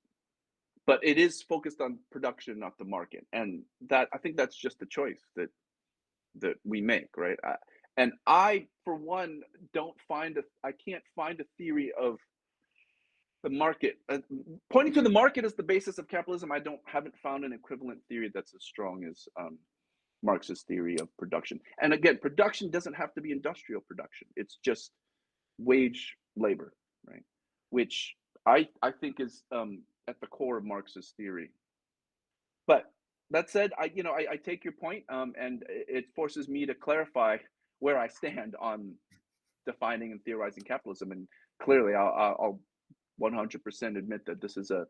But it is focused on production, not the market. And that, I think that's just the choice that we make, right? And I, for one, I can't find a theory of the market. Pointing to the market as the basis of capitalism, I haven't found an equivalent theory that's as strong as Marxist theory of production. And again, production doesn't have to be industrial production. It's just wage labor, right? Which I think is at the core of Marx's theory. But that said, I take your point, and it forces me to clarify where I stand on defining and theorizing capitalism. And clearly, I'll 100% admit that this is a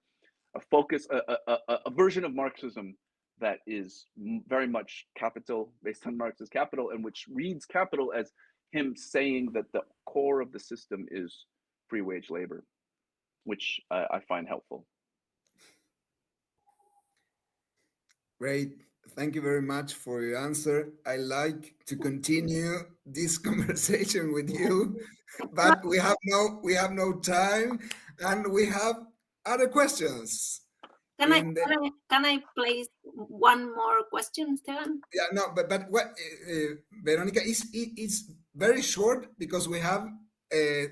focus, a version of Marxism that is very much capital, based on Marx's Capital, and which reads capital as him saying that the core of the system is free wage labor, which I find helpful. Great. Thank you very much for your answer. I like to continue this conversation with you, but we have no time, and we have other questions. Can I place one more question, Esteban? Yeah, no, but what, Veronica, it's very short because we have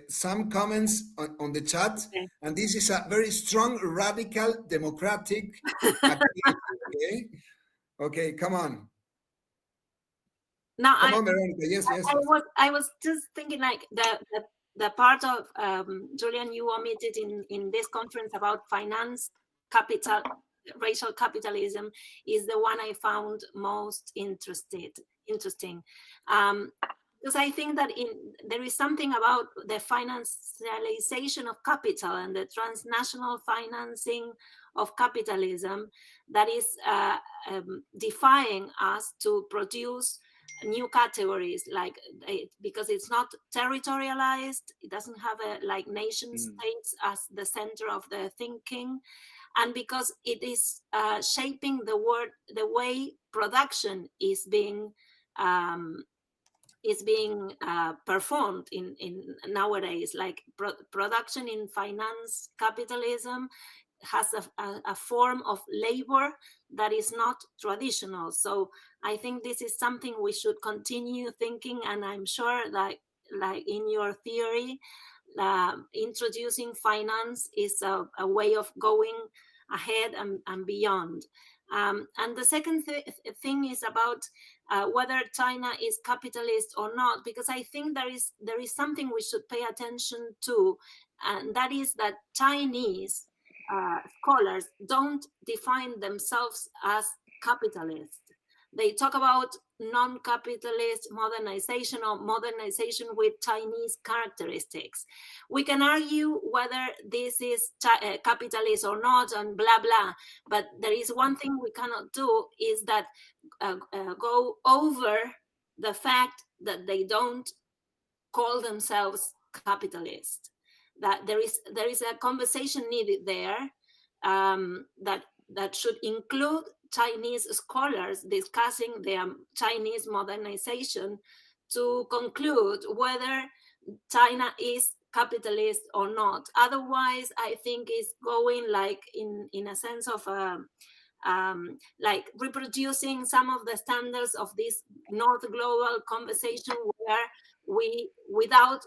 some comments on the chat, Okay. and this is a very strong, radical, democratic activity. Okay, come on. Now, Come on, Veronica. Yes. I was just thinking, like, the part of Julian, you omitted in this conference about finance, capital, racial capitalism is the one I found most interesting. Because I think that there is something about the financialization of capital and the transnational financing of capitalism that is defying us to produce new categories, like because it's not territorialized, it doesn't have like nation states as the center of the thinking, and because it is shaping the way production is being performed in nowadays. Like production in finance capitalism has a form of labor that is not traditional. So I think this is something we should continue thinking, and I'm sure that, like in your theory, introducing finance is a way of going ahead and beyond. And the second thing is about whether China is capitalist or not, because I think there is something we should pay attention to, and that is that Chinese scholars don't define themselves as capitalist. They talk about non-capitalist modernization or modernization with Chinese characteristics. We can argue whether this is capitalist or not and blah, blah, but there is one thing we cannot do is that go over the fact that they don't call themselves capitalist. That there is a conversation needed there that should include Chinese scholars discussing their Chinese modernization to conclude whether China is capitalist or not. Otherwise, I think it's going like in a sense of like reproducing some of the standards of this North Global conversation, where we, without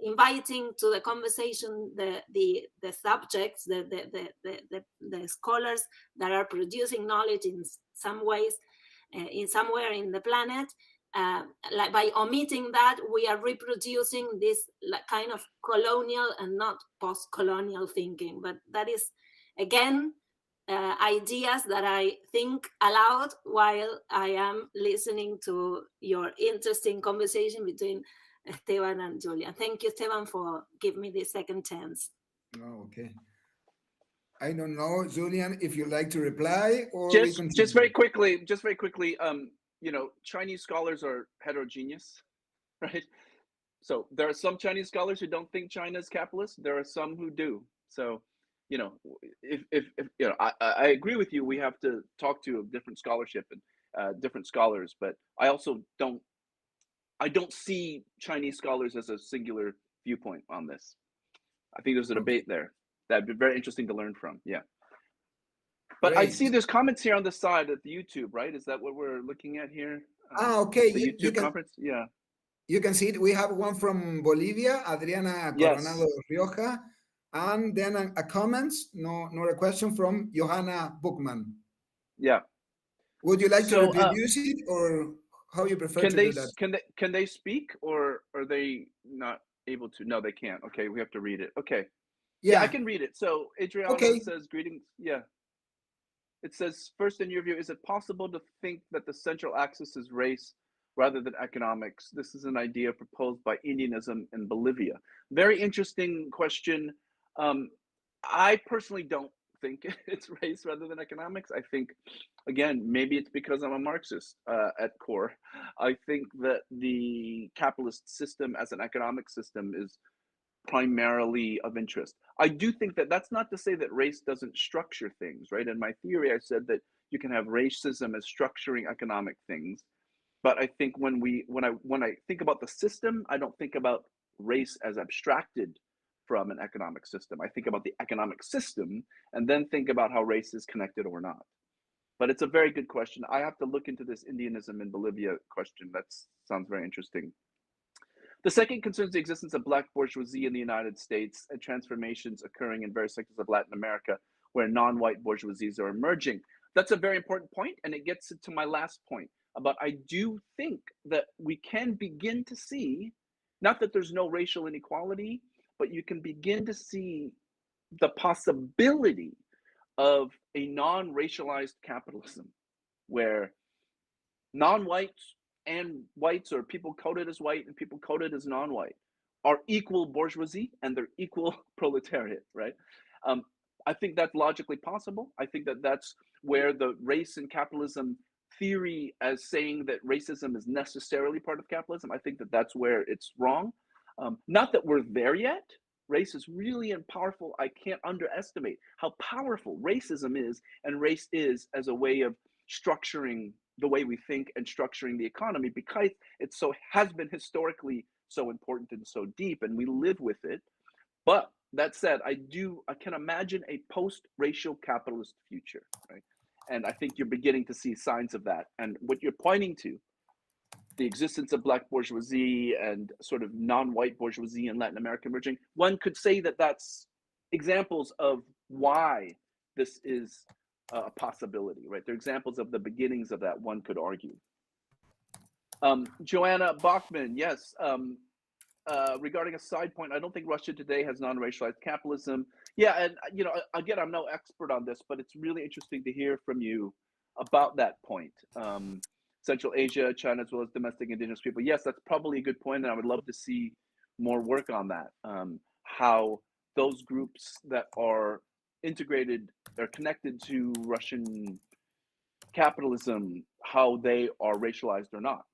inviting to the conversation the subjects, the scholars that are producing knowledge in some ways, in somewhere in the planet, like by omitting that, we are reproducing this kind of colonial and not post-colonial thinking. But that is, again, ideas that I think aloud while I am listening to your interesting conversation between Esteban and Julian. Thank you, Esteban, for giving me this second chance. Oh, okay. I don't know, Julian, if you'd like to reply or just very quickly. Chinese scholars are heterogeneous, right? So there are some Chinese scholars who don't think China is capitalist. There are some who do. So, if I agree with you, we have to talk to a different scholarship and different scholars, but I also don't see Chinese scholars as a singular viewpoint on this. I think there's a debate there that'd be very interesting to learn from. Yeah. But great. I see there's comments here on the side at the YouTube, right? Is that what we're looking at here? Okay. The YouTube conference? Yeah. You can see it. We have one from Bolivia, Adriana Coronado Rioja, and then a comment, not a question, from Johanna Buchmann. Yeah. Would you like to reproduce it, or how you prefer to do that? Can they speak, or are they not able to? No, they can't. Okay, we have to read it. Okay. Yeah, I Yeah. can read it. So Adriana Okay. says, greetings. Yeah. It says, first, in your view, is it possible to think that the central axis is race rather than economics? This is an idea proposed by Indianism in Bolivia. Very interesting question. I personally don't think it's race rather than economics. I think, again, maybe it's because I'm a Marxist at core. I think that the capitalist system as an economic system is primarily of interest. I do think that that's not to say that race doesn't structure things, right? In my theory, I said that you can have racism as structuring economic things, but I think when I think about the system, I don't think about race as abstracted from an economic system. I think about the economic system and then think about how race is connected or not. But it's a very good question. I have to look into this Indianism in Bolivia question. That sounds very interesting. The second concerns the existence of Black bourgeoisie in the United States and transformations occurring in various sectors of Latin America where non-white bourgeoisies are emerging. That's a very important point, and it gets to my last point about I do think that we can begin to see, not that there's no racial inequality, but you can begin to see the possibility of a non-racialized capitalism where non-whites and whites, or people coded as white and people coded as non-white, are equal bourgeoisie and they're equal proletariat, right? I think that's logically possible. I think that that's where the race and capitalism theory as saying that racism is necessarily part of capitalism, I think that that's where it's wrong. Not that we're there yet. Race is really powerful. I can't underestimate how powerful racism is, and race is as a way of structuring the way we think and structuring the economy, because it has been historically so important and so deep, and we live with it. But that said, I can imagine a post-racial capitalist future, right? And I think you're beginning to see signs of that. And what you're pointing to, the existence of Black bourgeoisie and sort of non-white bourgeoisie in Latin America emerging, one could say that that's examples of why this is a possibility, right? They're examples of the beginnings of that, one could argue. Joanna Bachman, yes. Regarding a side point, I don't think Russia today has non-racialized capitalism. Yeah, and again, I'm no expert on this, but it's really interesting to hear from you about that point. Central Asia, China, as well as domestic indigenous people. Yes, that's probably a good point, and I would love to see more work on that. How those groups that are integrated, are connected to Russian capitalism, how they are racialized or not.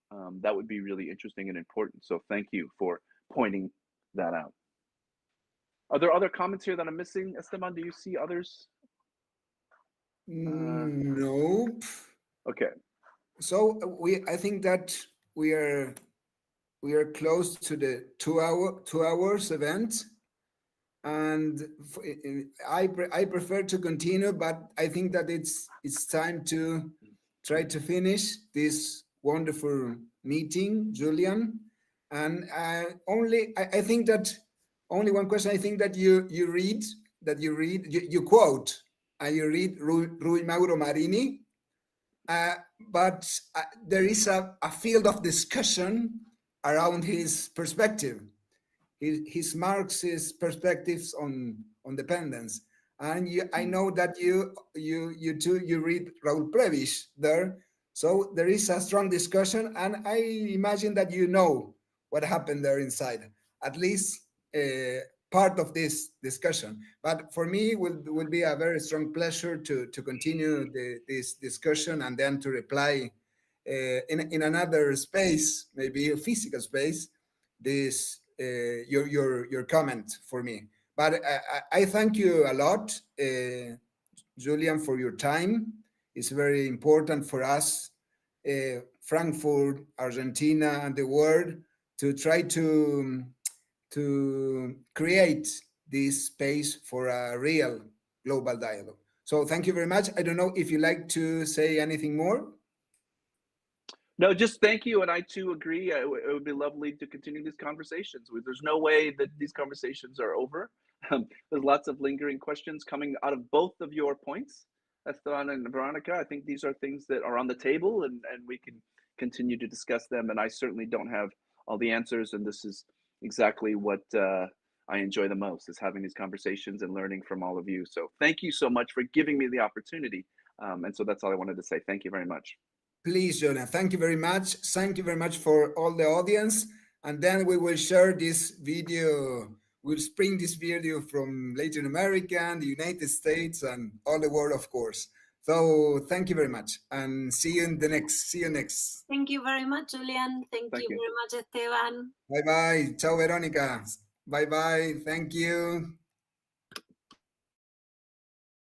That would be really interesting and important. So thank you for pointing that out. Are there other comments here that I'm missing, Esteban? Do you see others? Nope. Okay. So I think that we are close to the 2 hours event, and I prefer to continue, but I think that it's time to try to finish this wonderful meeting, Julian. And I think that only one question. I think that you quote and you read Rui Mauro Marini. But there is a field of discussion around his perspective, his Marxist perspectives on dependence. And I know that you read Raúl Prebisch there, so there is a strong discussion, and I imagine that you know what happened there inside, at least part of this discussion. But for me, will be a very strong pleasure to continue this discussion and then to reply in another space, maybe a physical space, this your comment for me. But I thank you a lot, Julian, for your time. It's very important for us, Frankfurt, Argentina, and the world, to try to create this space for a real global dialogue. So thank you very much. I don't know if you like to say anything more. No, just thank you. And I too agree. It would be lovely to continue these conversations. There's no way that these conversations are over. There's lots of lingering questions coming out of both of your points, Esteban and Veronica. I think these are things that are on the table, and we can continue to discuss them. And I certainly don't have all the answers. And this is exactly what I enjoy the most, is having these conversations and learning from all of you. So thank you so much for giving me the opportunity. And so that's all I wanted to say. Thank you very much. Please, Julian, thank you very much. Thank you very much for all the audience. And then we will share this video. We'll spring this video from Latin America and the United States and all the world, of course. So thank you very much, and see you next. Thank you very much, Julian. Thank you very much, Esteban. Bye bye. Ciao, Verónica. Bye bye. Thank you.